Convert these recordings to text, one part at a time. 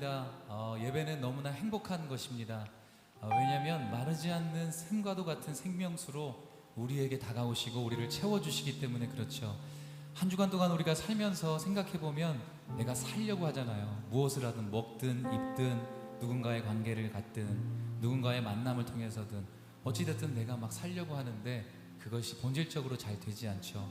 합니다. 예배는 너무나 행복한 것입니다. 왜냐하면 마르지 않는 샘과도 같은 생명수로 우리에게 다가오시고 우리를 채워주시기 때문에 그렇죠. 한 주간 동안 우리가 살면서 생각해보면 내가 살려고 하잖아요. 무엇을 하든 먹든 입든 누군가의 관계를 갖든 누군가의 만남을 통해서든 어찌됐든 내가 막 살려고 하는데 그것이 본질적으로 잘 되지 않죠.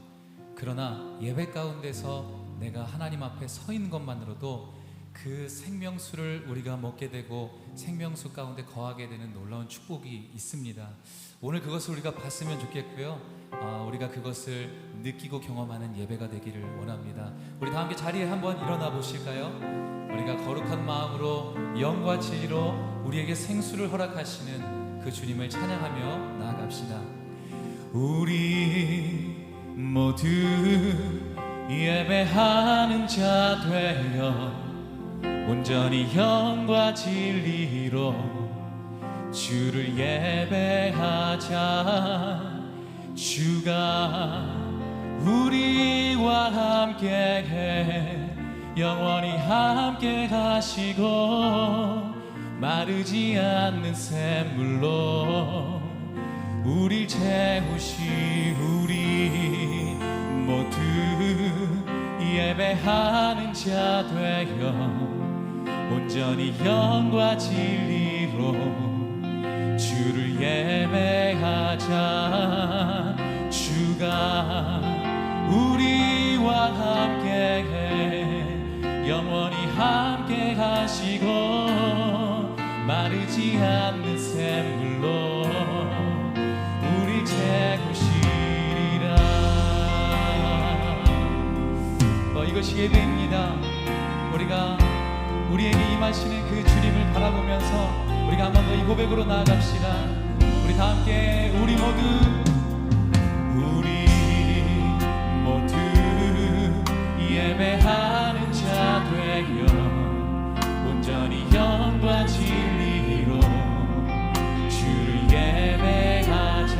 그러나 예배 가운데서 내가 하나님 앞에 서 있는 것만으로도 그 생명수를 우리가 먹게 되고 생명수 가운데 거하게 되는 놀라운 축복이 있습니다. 오늘 그것을 우리가 봤으면 좋겠고요. 우리가 그것을 느끼고 경험하는 예배가 되기를 원합니다. 우리 다 함께 자리에 한번 일어나 보실까요? 우리가 거룩한 마음으로 영과 진리로 우리에게 생수를 허락하시는 그 주님을 찬양하며 나아갑시다. 우리 모두 예배하는 자 되어 온전히 영과 진리로 주를 예배하자. 주가 우리와 함께해 영원히 함께 하시고 마르지 않는 샘물로 우릴 채우시. 우리 모두 예배하는 자 되어 온전히 영과 진리로 주를 예배하자. 주가 우리와 함께해 영원히 함께 하시고 마르지 않는 샘물로 우리 채우시리라. 이것이 예배입니다. 우리가 우리에게 임하시는 그 주님을 바라보면서 우리가 한 번 더 이 고백으로 나아갑시다. 우리 다 함께 우리 모두 예배하는 자 되어 온전히 영과 진리로 주를 예배하자.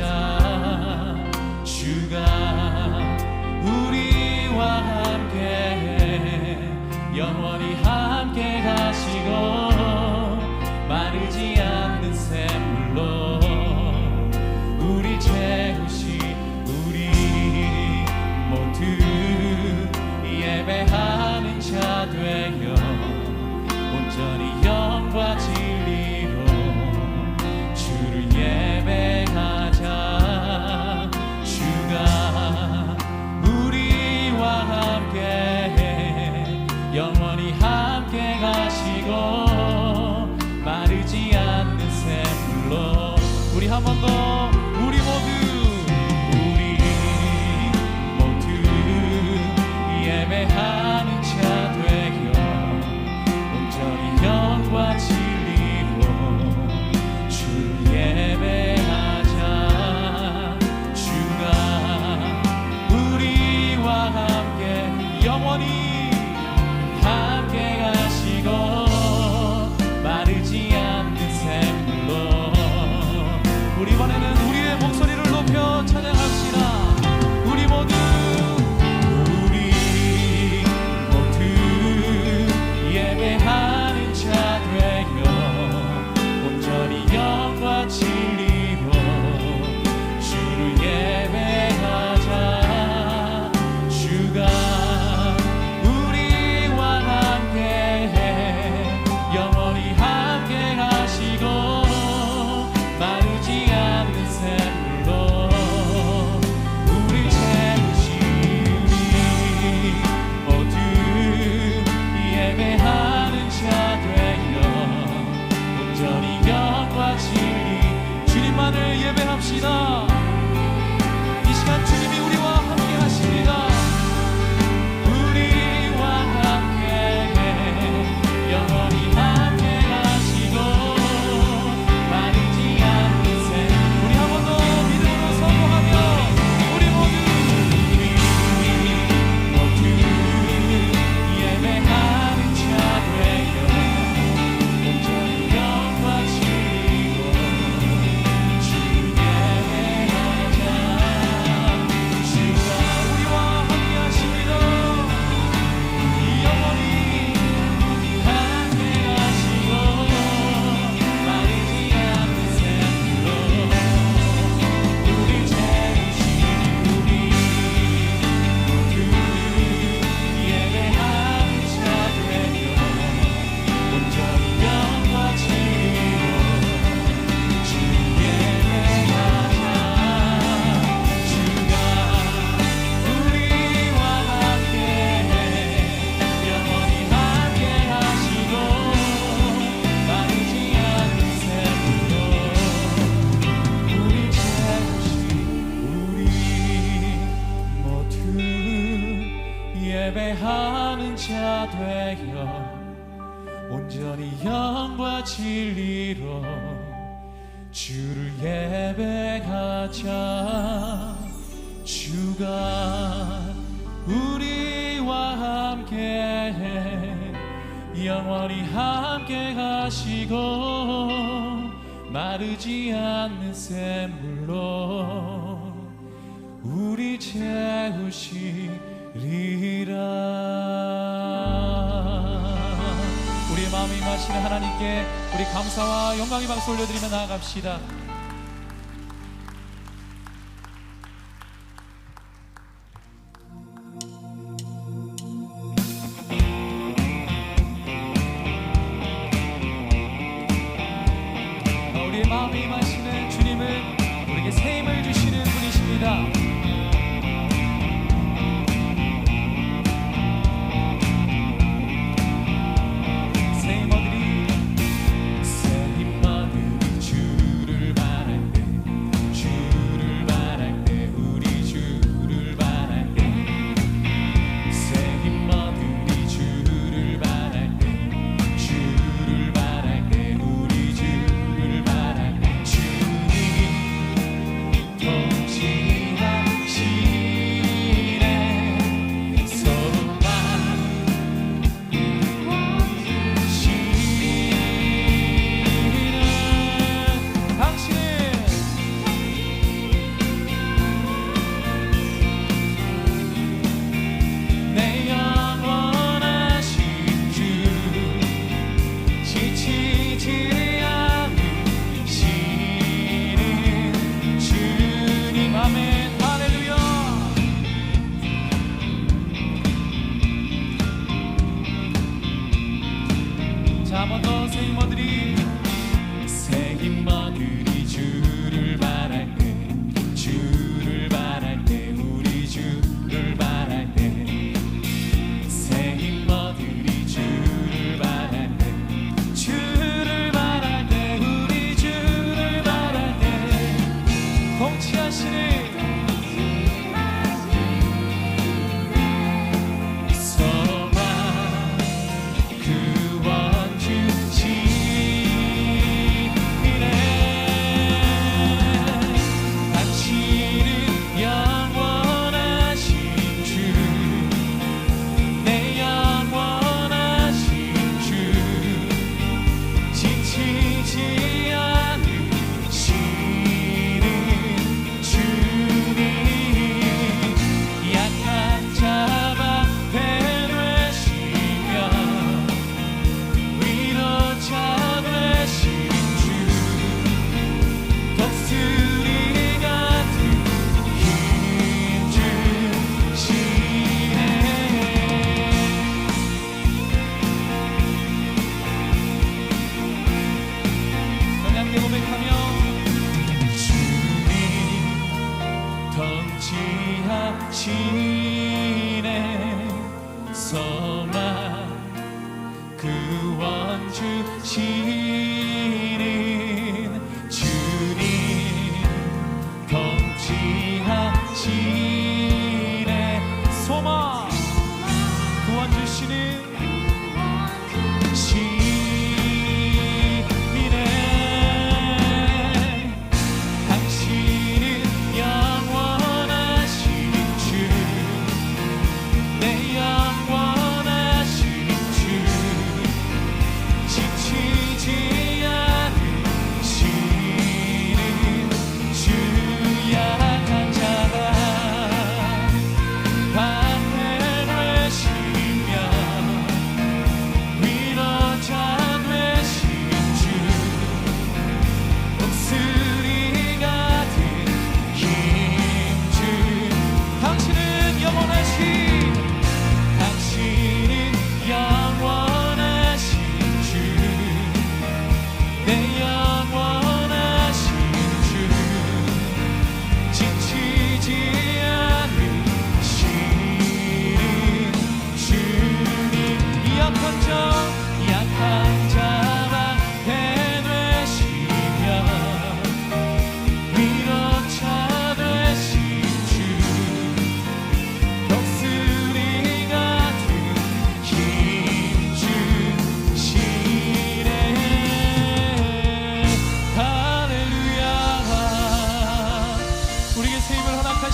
주가 우리와 함께해 영원히 함께 하시고 마르지 않는 샘물로 우리 채우시. 우리 모두 예배하는 자 되어 온전히 영과 진리로 주를 예배하자. 주가 우리와 함께해 영원히 함께 가시고 마르지 않는 샘물로 우리 한 번 더 우리 모두 예배하는 자 되어 온전히 영과 진리로 주를 예배하자. 주가 우리와 함께 영원히 함께 가시고 마르지 않는 샘물로 우리 이번에는 우리의 목소리를 높여 찬양합시다. 우리 모두 예배하는 자 되어 온전히 영과 진리로 주를 예배하자. 주가 우리와 함께해 영원히 함께 하시고 마르지 않는 샘물로 우리 채우시니 모두 예배하는 자 되어 온전히 영과 진리 주님만을 예배합시다. 이 시간 주님이 우리와 함께 하십니다. 우리와 함께해 영원히 함께 하시고 마르지 않는 샘. 우리 한 번 더 믿음으로 선포하며 우리 모두 예배하는 자 되어 온전히 영과 진리로 주를 예배하자. 자 되어 온전히 영과 진리로 주를 예배하자. 주가 우리와 함께 영원히 함께 하시고 마르지 않는 샘물로 우리 채우시리라. 우리의 마음이 임하시는 하나님께 우리 감사와 영광의 박수 올려드리며 나아갑시다. 우리의 마음에 임하시는 주님은 우리에게 새 힘을 주시는 분이십니다. 새 힘 얻으리 주를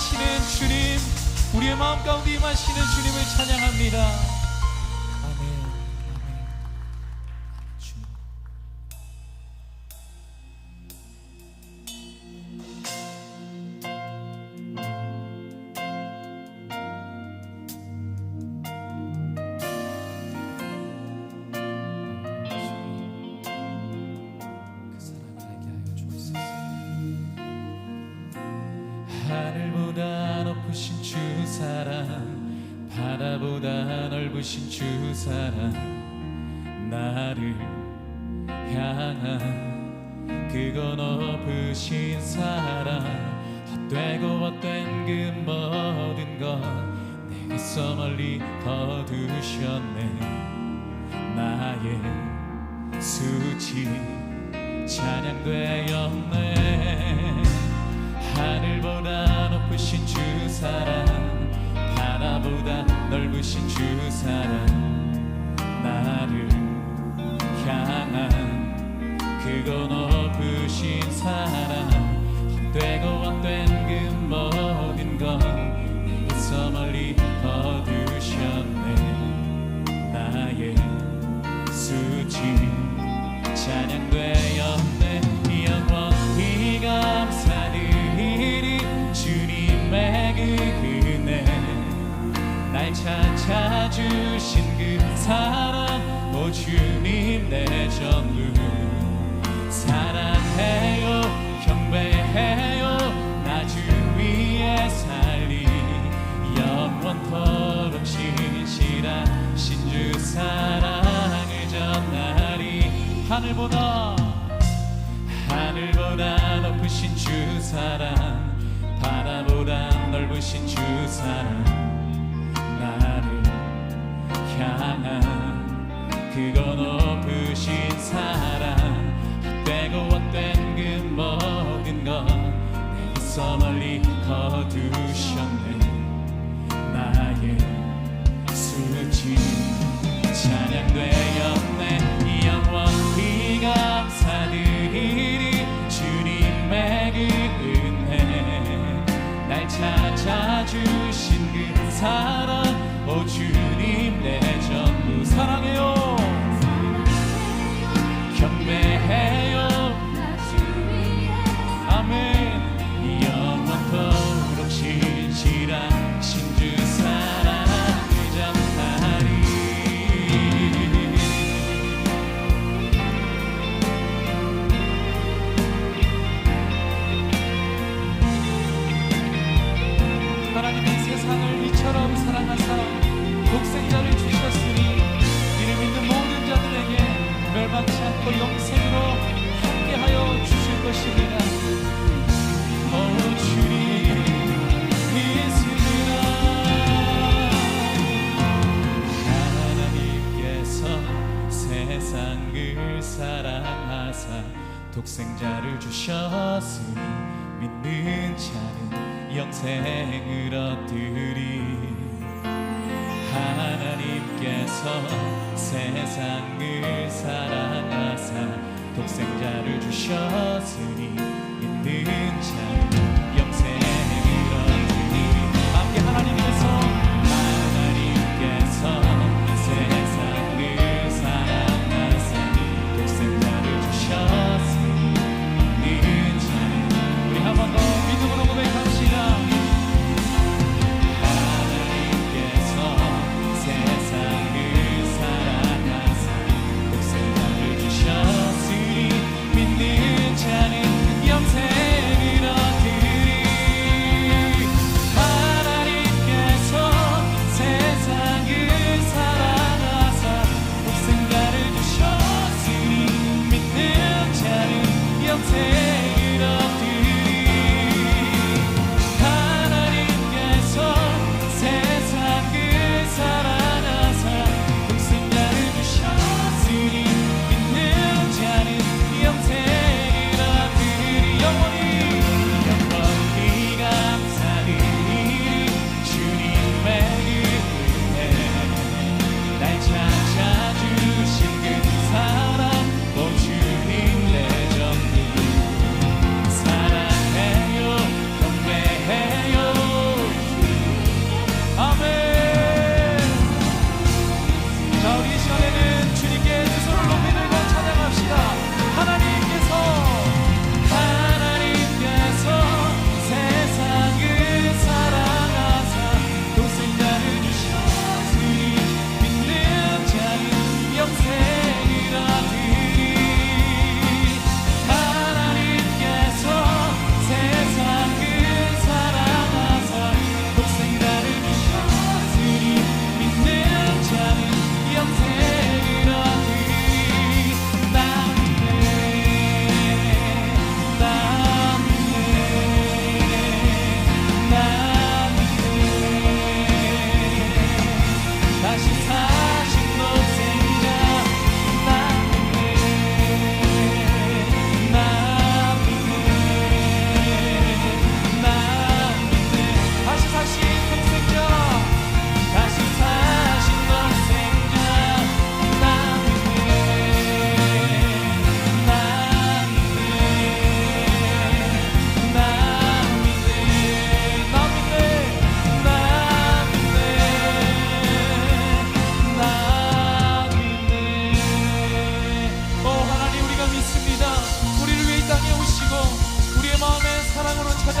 임하시는 주님, 우리의 마음 가운데 임하시는 주님을 찬양합니다. 아멘, 아멘. 주님. 그 사랑을 알게 하여 주옵소서. 하늘보다 높으신 주 사랑, 바다보다 넓으신 주 사랑, 나를 향한 그거 높으신 사랑, 헛되고 헛된 그 모든 것 내게서 멀리 거두셨네. 나의 수치 찬양되었네. 하늘보다 높으신 주 사랑, 바다보다 넓으신 주 사랑, 나를 향한 그거 높으신 사랑, 헛되고 헛된 그 모든 것 내게서 멀리 거두셨네. 나의 수치 찬양되었네. 영원히 감사드리리 주님의 그 은혜, 날 찾아주신 그 사랑, 오 주님 내 전부 사랑해요, 경배해요. 나 주 위에 살리 영원토록 신실하신 주 사랑을 전하리. 하늘보다 높으신 주 사랑, 바다보다 넓으신 주 사랑, 나를 향한 그거 높으신 사랑, 헛되고 헛된 그 모든 것 내게서 멀리 거두셨네. 나의 수치 찬양되었네. 영원히 감사드리리 주님의 그 은혜, 날 찾아주신 그 사랑, 오 주님 내 전부 사랑해요, 경배해요. 아멘. 영원토록 신실하신 주 사랑을 전하리. 하나님이 세상을 이처럼 사랑하사 독생자를 주셨으니 이를 믿는 모든 자들에게 멸망치 않고 영생으로 함께하여 주실 것입니다. 오 주님 믿습니다. 하나님께서 세상을 사랑하사 독생자를 주셨으니 믿는 자는 영생을 얻으리. 하나님께서 세상을 사랑하사 독생자를 주셨으니 믿는 자는 영생을 얻으리. 함께 하나님께서 세상을 사랑하사 독생자를 주셨으니 믿는 자는, 우리 한 번 더 믿음으로 고백합시다. 하나님께서 세상을 사랑하사 독생자를 주셨으니 믿는 자는 영생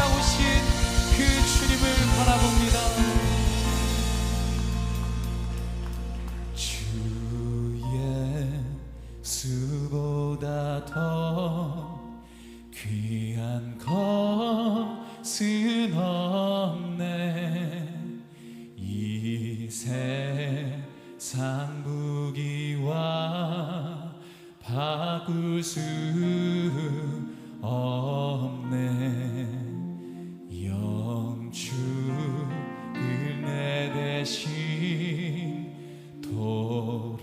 다가오신 그 주님을 바라봅니다. 주 예수보다 더 귀한 것은 없네. 이 세상 무기와 바꿀 수 없네. 영축을 내 대신 돌아가신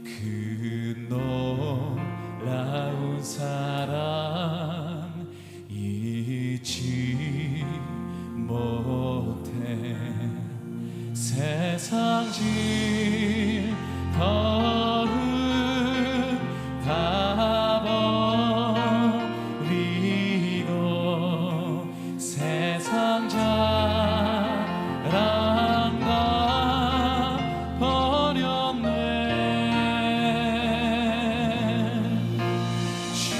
그 놀라운 사랑 잊지 못해. 세상 질거음 다 버리고 세상 자랑과 버렸네. 주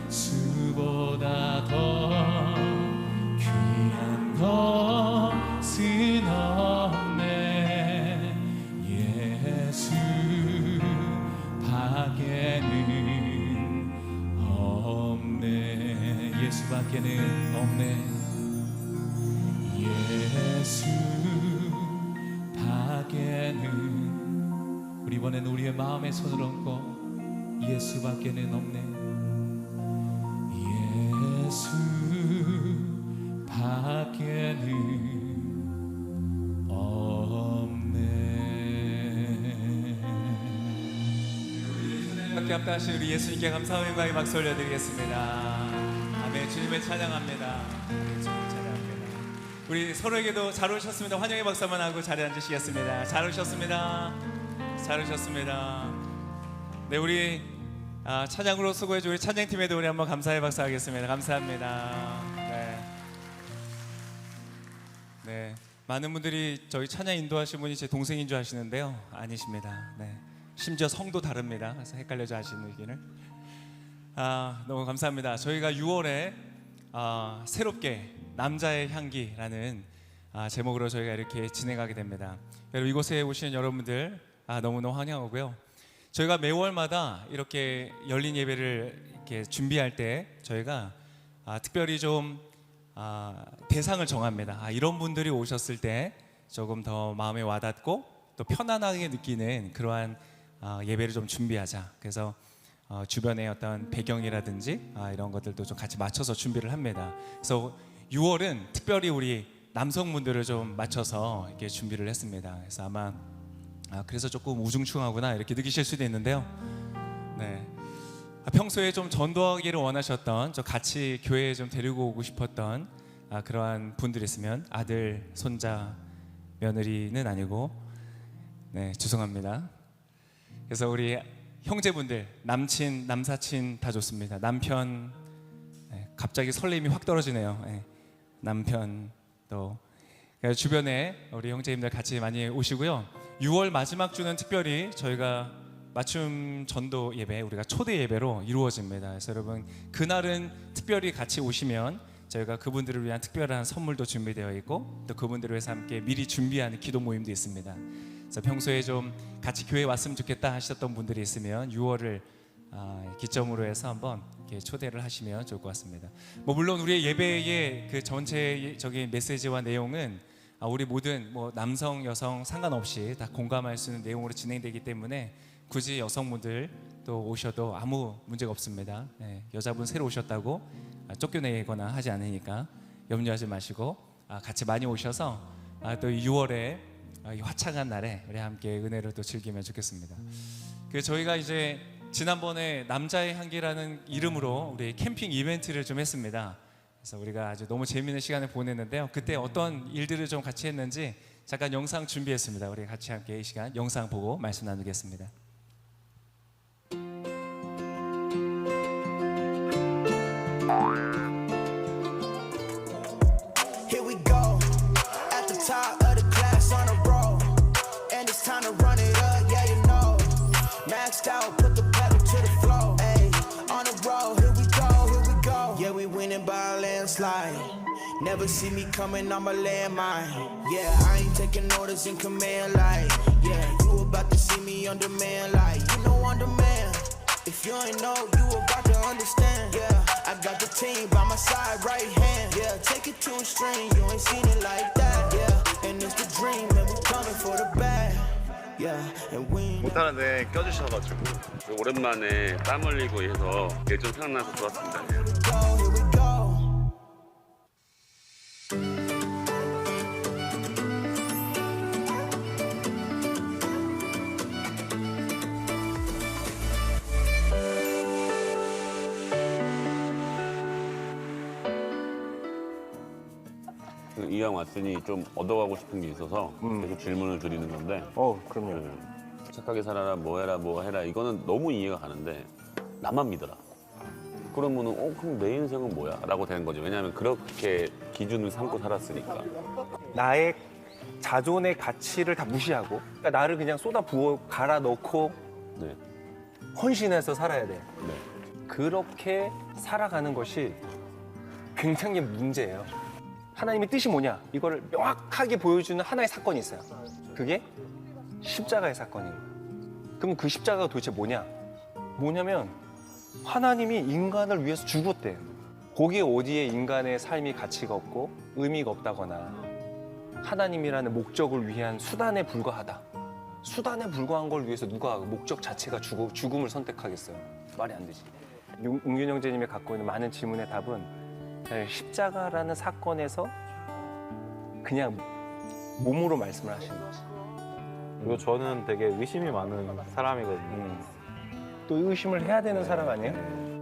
예수보다 더 귀한 것은 없네. 예수 밖에는 없네. 예수 밖에는 없네. 예수 밖에는. 우리 이번엔 우리의 마음의 손을 얹고 예수 밖에는 없네. 예수 밖에는 없네. 함께 합당하신 우리 예수님께 감사와 영광의 박수 올려드리겠습니다. 아멘. 주님을 찬양합니다. 주님을 찬양합니다. 우리 서로에게도 잘 오셨습니다. 환영의 박수 한번 하고 자리에 앉으시겠습니다. 잘 오셨습니다. 잘 오셨습니다. 네, 우리 찬양으로 수고해준 우리 찬양팀에도 우리 한번 감사의 박수 하겠습니다. 감사합니다. 네, 많은 분들이 저희 찬양 인도하신 분이 제 동생인 줄 아시는데요, 아니십니다. 네, 심지어 성도 다릅니다. 그래서 헷갈려져 하시는 의견을 너무 감사합니다. 저희가 6월에 새롭게 남자의 향기라는 제목으로 저희가 이렇게 진행하게 됩니다. 여러분, 이곳에 오시는 여러분들 너무너무 환영하고요. 저희가 매월마다 이렇게 열린 예배를 이렇게 준비할 때 저희가 특별히 좀 대상을 정합니다. 이런 분들이 오셨을 때 조금 더 마음에 와닿고 또 편안하게 느끼는 그러한 예배를 좀 준비하자. 그래서 주변의 어떤 배경이라든지 이런 것들도 좀 같이 맞춰서 준비를 합니다. 그래서 6월은 특별히 우리 남성분들을 좀 맞춰서 이렇게 준비를 했습니다. 그래서 아마 그래서 조금 우중충하구나 이렇게 느끼실 수도 있는데요. 네, 평소에 좀 전도하기를 원하셨던, 저 같이 교회에 좀 데리고 오고 싶었던 그러한 분들이 있으면, 아들, 손자, 며느리는 아니고, 네, 죄송합니다. 그래서 우리 형제분들, 남친, 남사친 다 좋습니다. 남편, 갑자기 설렘이 확 떨어지네요. 남편 또 주변에 우리 형제님들 같이 많이 오시고요. 6월 마지막 주는 특별히 저희가 맞춤 전도 예배, 우리가 초대 예배로 이루어집니다. 그래서 여러분, 그날은 특별히 같이 오시면 저희가 그분들을 위한 특별한 선물도 준비되어 있고, 또 그분들을 위해서 함께 미리 준비하는 기도 모임도 있습니다. 그래서 평소에 좀 같이 교회 왔으면 좋겠다 하셨던 분들이 있으면 6월을 기점으로 해서 한번 이렇게 초대를 하시면 좋을 것 같습니다. 물론 우리의 예배의 그 전체적인 메시지와 내용은 우리 모든 남성, 여성 상관없이 다 공감할 수 있는 내용으로 진행되기 때문에 굳이 여성분들 또 오셔도 아무 문제가 없습니다. 여자분 새로 오셨다고 쫓겨내거나 하지 않으니까 염려하지 마시고 같이 많이 오셔서 또 6월에 이 화창한 날에 우리 함께 은혜를 또 즐기면 좋겠습니다. 저희가 이제 지난번에 남자의 향기라는 이름으로 우리 캠핑 이벤트를 좀 했습니다. 그래서 우리가 아주 너무 재미있는 시간을 보냈는데요. 그때 어떤 일들을 좀 같이 했는지 잠깐 영상 준비했습니다. 우리 같이 함께 이 시간 영상 보고 말씀 나누겠습니다. Here we go, at the top of the class on a roll, and it's time to run it up, yeah you know, maxed out, put the pedal to the floor, never see me coming, I'm a landmine. Yeah, I ain't taking orders in command, like, yeah, you about to see me on demand, like, you know on demand. If you ain't know, you about to understand. Yeah, I got the team by my side, right hand. Yeah, take it to a string, you ain't seen it like that. Yeah, and it's the dream, and we coming for the bag. Yeah, and we ain't 못하는데 껴주셔가지고 오랜만에 땀 흘리고 해서 일 좀 생각나서 좋았습니다. go, here we go. 이왕 왔으니 좀 얻어가고 싶은 게 있어서 계속 질문을 드리는 건데 그럼요. 착하게 살아라 뭐 해라 뭐 해라 이거는 너무 이해가 가는데 나만 믿어라. 그러면은 그럼 내 인생은 뭐야? 라고 되는 거죠. 왜냐하면 그렇게 기준을 삼고 살았으니까. 나의 자존의 가치를 다 무시하고 그러니까 나를 그냥 쏟아 부어 갈아 넣고 네. 헌신해서 살아야 돼. 네. 그렇게 살아가는 것이 굉장히 문제예요. 하나님의 뜻이 뭐냐? 이거를 명확하게 보여주는 하나의 사건이 있어요. 그게 십자가의 사건이에요. 그럼 그 십자가가 도대체 뭐냐? 뭐냐면 하나님이 인간을 위해서 죽었대요. 거기에 어디에 인간의 삶이 가치가 없고 의미가 없다거나 하나님이라는 목적을 위한 수단에 불과하다. 수단에 불과한 걸 위해서 누가 목적 자체가 죽음을 선택하겠어요? 말이 안 되지. 웅균 형제님이 갖고 있는 많은 질문의 답은 십자가라는 사건에서 그냥 몸으로 말씀을 하시는 거지. 그리고 저는 되게 의심이 많은 사람이거든요. 또 의심을 해야 되는 사람 아니에요?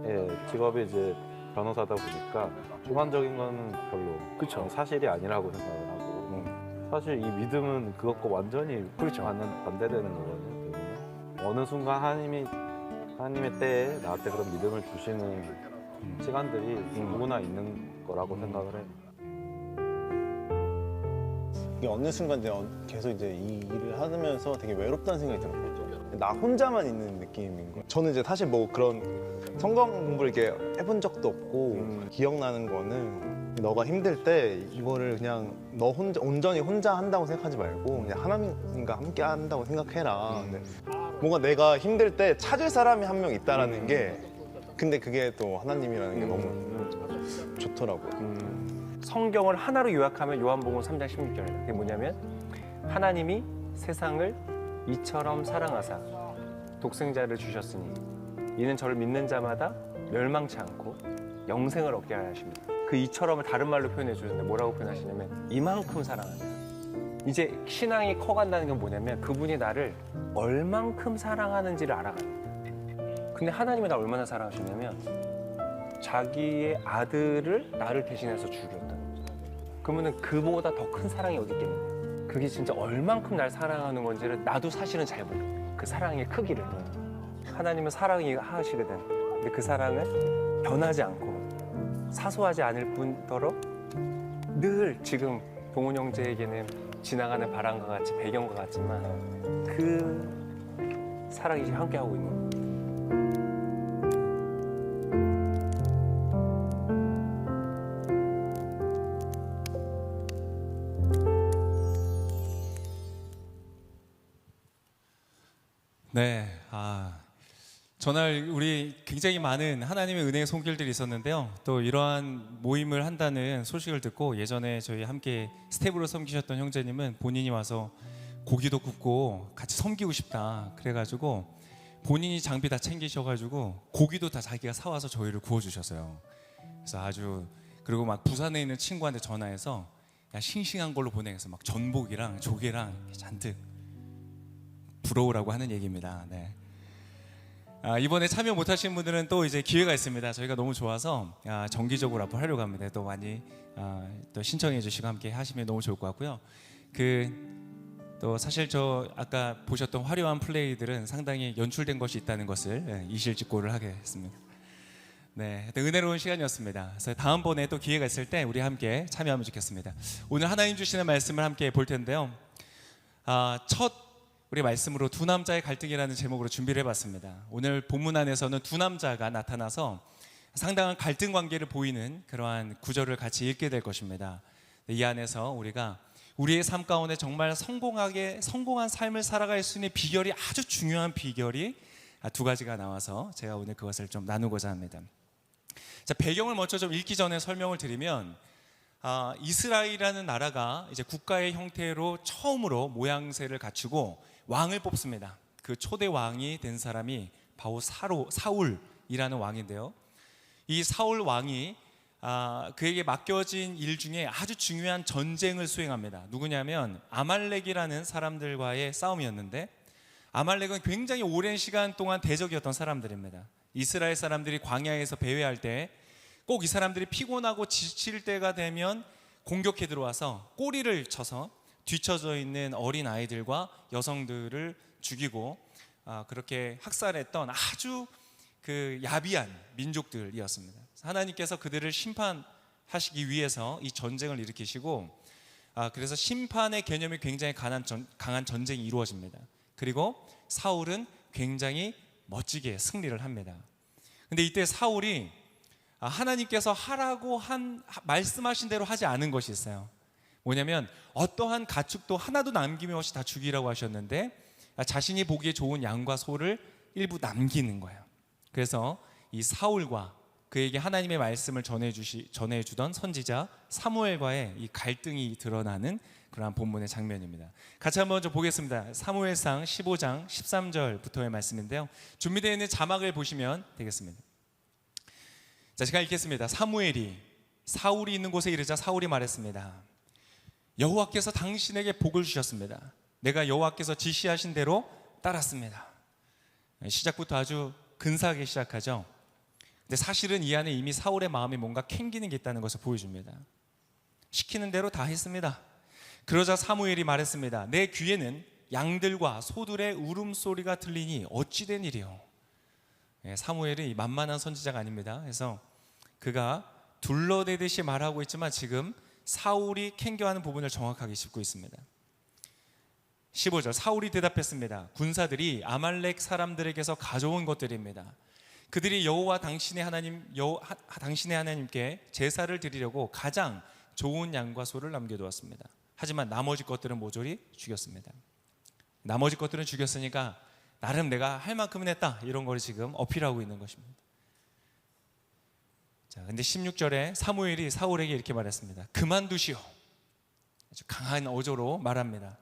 예, 직업이 이제 변호사다 보니까 주관적인 거는 별로 그쵸. 사실이 아니라고 생각을 하고 사실 이 믿음은 그것과 완전히 그렇죠. 반대되는 거거든요. 결국은. 어느 순간 하나님의 때에 나한테 그런 믿음을 주시는 시간들이 누구나 있는 거라고 생각을 해요. 이게 어느 순간 내가 계속 이제 이 일을 하면서 되게 외롭다는 생각이 들었거든요. 나 혼자만 있는 느낌인 거예요. 저는 이제 사실 뭐 그런 성경 공부를 이렇게 해본 적도 없고 기억나는 거는 너가 힘들 때 이거를 그냥 너 혼자 온전히 혼자 한다고 생각하지 말고 그냥 하나님과 함께 한다고 생각해라. 근데 뭔가 내가 힘들 때 찾을 사람이 한 명 있다라는 게 근데 그게 또 하나님이라는 게 너무 좋더라고요. 성경을 하나로 요약하면 요한복음 3장 16절이에요. 그게 뭐냐면 하나님이 세상을 이처럼 사랑하사 독생자를 주셨으니 이는 저를 믿는 자마다 멸망치 않고 영생을 얻게 하려 하십니다. 그 이처럼을 다른 말로 표현해 주는데 뭐라고 표현하시냐면 이만큼 사랑한다. 이제 신앙이 커간다는 건 뭐냐면 그분이 나를 얼만큼 사랑하는지를 알아가는 거예요. 근데 하나님이 나를 얼마나 사랑하시냐면 자기의 아들을 나를 대신해서 죽였다는 거죠. 그러면 그보다 더 큰 사랑이 어디 있겠느냐. 그게 진짜 얼만큼 날 사랑하는 건지를 나도 사실은 잘 몰라. 그 사랑의 크기를. 하나님은 사랑이 하시거든. 근데 그 사랑은 변하지 않고 사소하지 않을 뿐더러 늘 지금 동훈 형제에게는 지나가는 바람과 같이 배경과 같지만 그 사랑이 지금 함께하고 있는 거예요. 네, 전날 우리 굉장히 많은 하나님의 은혜의 손길들이 있었는데요. 또 이러한 모임을 한다는 소식을 듣고 예전에 저희 함께 스텝으로 섬기셨던 형제님은 본인이 와서 고기도 굽고 같이 섬기고 싶다 그래가지고 본인이 장비 다 챙기셔가지고 고기도 다 자기가 사와서 저희를 구워주셨어요. 그래서 아주 그리고 막 부산에 있는 친구한테 전화해서 야, 싱싱한 걸로 보내서 막 전복이랑 조개랑 잔뜩 부러우라고 하는 얘기입니다. 네. 이번에 참여 못하신 분들은 또 이제 기회가 있습니다. 저희가 너무 좋아서 정기적으로 앞으로 하려고 합니다. 또 많이 또 신청해 주시고 함께 하시면 너무 좋을 것 같고요. 또 사실 저 아까 보셨던 화려한 플레이들은 상당히 연출된 것이 있다는 것을 이실직고를 하겠습니다. 네, 은혜로운 시간이었습니다. 그래서 다음번에 또 기회가 있을 때 우리 함께 참여하면 좋겠습니다. 오늘 하나님 주시는 말씀을 함께 볼 텐데요. 첫 우리 말씀으로 두 남자의 갈등이라는 제목으로 준비를 해봤습니다. 오늘 본문 안에서는 두 남자가 나타나서 상당한 갈등 관계를 보이는 그러한 구절을 같이 읽게 될 것입니다. 이 안에서 우리가 우리의 삶 가운데 정말 성공한 삶을 살아갈 수 있는 비결이, 아주 중요한 비결이 두 가지가 나와서 제가 오늘 그것을 좀 나누고자 합니다. 자, 배경을 먼저 좀 읽기 전에 설명을 드리면, 이스라엘이라는 나라가 이제 국가의 형태로 처음으로 모양새를 갖추고 왕을 뽑습니다. 그 초대 왕이 된 사람이 바로 사울이라는 왕인데요. 이 사울 왕이 그에게 맡겨진 일 중에 아주 중요한 전쟁을 수행합니다. 누구냐면 아말렉이라는 사람들과의 싸움이었는데, 아말렉은 굉장히 오랜 시간 동안 대적이었던 사람들입니다. 이스라엘 사람들이 광야에서 배회할 때 꼭 이 사람들이 피곤하고 지칠 때가 되면 공격해 들어와서 꼬리를 쳐서 뒤쳐져 있는 어린 아이들과 여성들을 죽이고 그렇게 학살했던 아주 그 야비한 민족들이었습니다. 하나님께서 그들을 심판하시기 위해서 이 전쟁을 일으키시고, 그래서 심판의 개념이 굉장히 강한 전쟁이 이루어집니다. 그리고 사울은 굉장히 멋지게 승리를 합니다. 근데 이때 사울이 하나님께서 하라고 말씀하신 대로 하지 않은 것이 있어요. 뭐냐면 어떠한 가축도 하나도 남김없이 다 죽이라고 하셨는데 자신이 보기에 좋은 양과 소를 일부 남기는 거예요. 그래서 이 사울과 그에게 하나님의 말씀을 전해주던 선지자 사무엘과의 이 갈등이 드러나는 그러한 본문의 장면입니다. 같이 한번 좀 보겠습니다. 사무엘상 15장 13절부터의 말씀인데요. 준비되어 있는 자막을 보시면 되겠습니다. 자, 제가 읽겠습니다. 사울이 있는 곳에 이르자 사울이 말했습니다. 여호와께서 당신에게 복을 주셨습니다. 내가 여호와께서 지시하신 대로 따랐습니다. 시작부터 아주 근사하게 시작하죠. 근데 사실은 이 안에 이미 사울의 마음에 뭔가 캥기는 게 있다는 것을 보여줍니다. 시키는 대로 다 했습니다. 그러자 사무엘이 말했습니다. 내 귀에는 양들과 소들의 울음소리가 들리니 어찌된 일이요. 사무엘이 만만한 선지자가 아닙니다. 그래서 그가 둘러대듯이 말하고 있지만 지금 사울이 캥겨하는 부분을 정확하게 짚고 있습니다. 15절, 사울이 대답했습니다. 군사들이 아말렉 사람들에게서 가져온 것들입니다. 그들이 여호와 당신의 하나님께 제사를 드리려고 가장 좋은 양과 소를 남겨두었습니다. 하지만 나머지 것들은 모조리 죽였습니다. 나머지 것들은 죽였으니까 나름 내가 할 만큼은 했다, 이런 걸 지금 어필하고 있는 것입니다. 자, 근데 16절에 사무엘이 사울에게 이렇게 말했습니다. 그만두시오. 아주 강한 어조로 말합니다.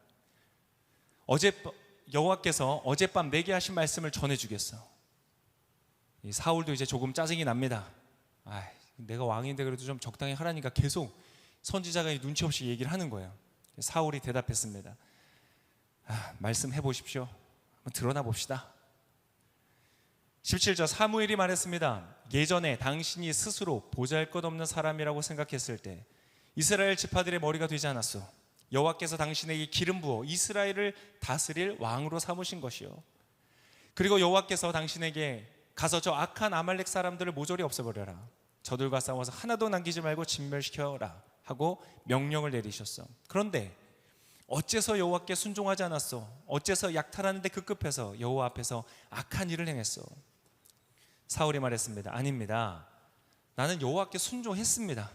여호와께서 어젯밤 내게 하신 말씀을 전해주겠어. 이 사울도 이제 조금 짜증이 납니다. 내가 왕인데 그래도 좀 적당히 하라니까 계속 선지자가 눈치 없이 얘기를 하는 거예요. 사울이 대답했습니다. 말씀해 보십시오. 한번 드러나 봅시다. 17절, 사무엘이 말했습니다. 예전에 당신이 스스로 보잘것없는 사람이라고 생각했을 때 이스라엘 지파들의 머리가 되지 않았소. 여호와께서 당신에게 기름 부어 이스라엘을 다스릴 왕으로 삼으신 것이요. 그리고 여호와께서 당신에게 가서 저 악한 아말렉 사람들을 모조리 없애버려라. 저들과 싸워서 하나도 남기지 말고 진멸시켜라 하고 명령을 내리셨어. 그런데 어째서 여호와께 순종하지 않았어? 어째서 약탈하는 데 급급해서 여호와 앞에서 악한 일을 행했어? 사울이 말했습니다. 아닙니다. 나는 여호와께 순종했습니다.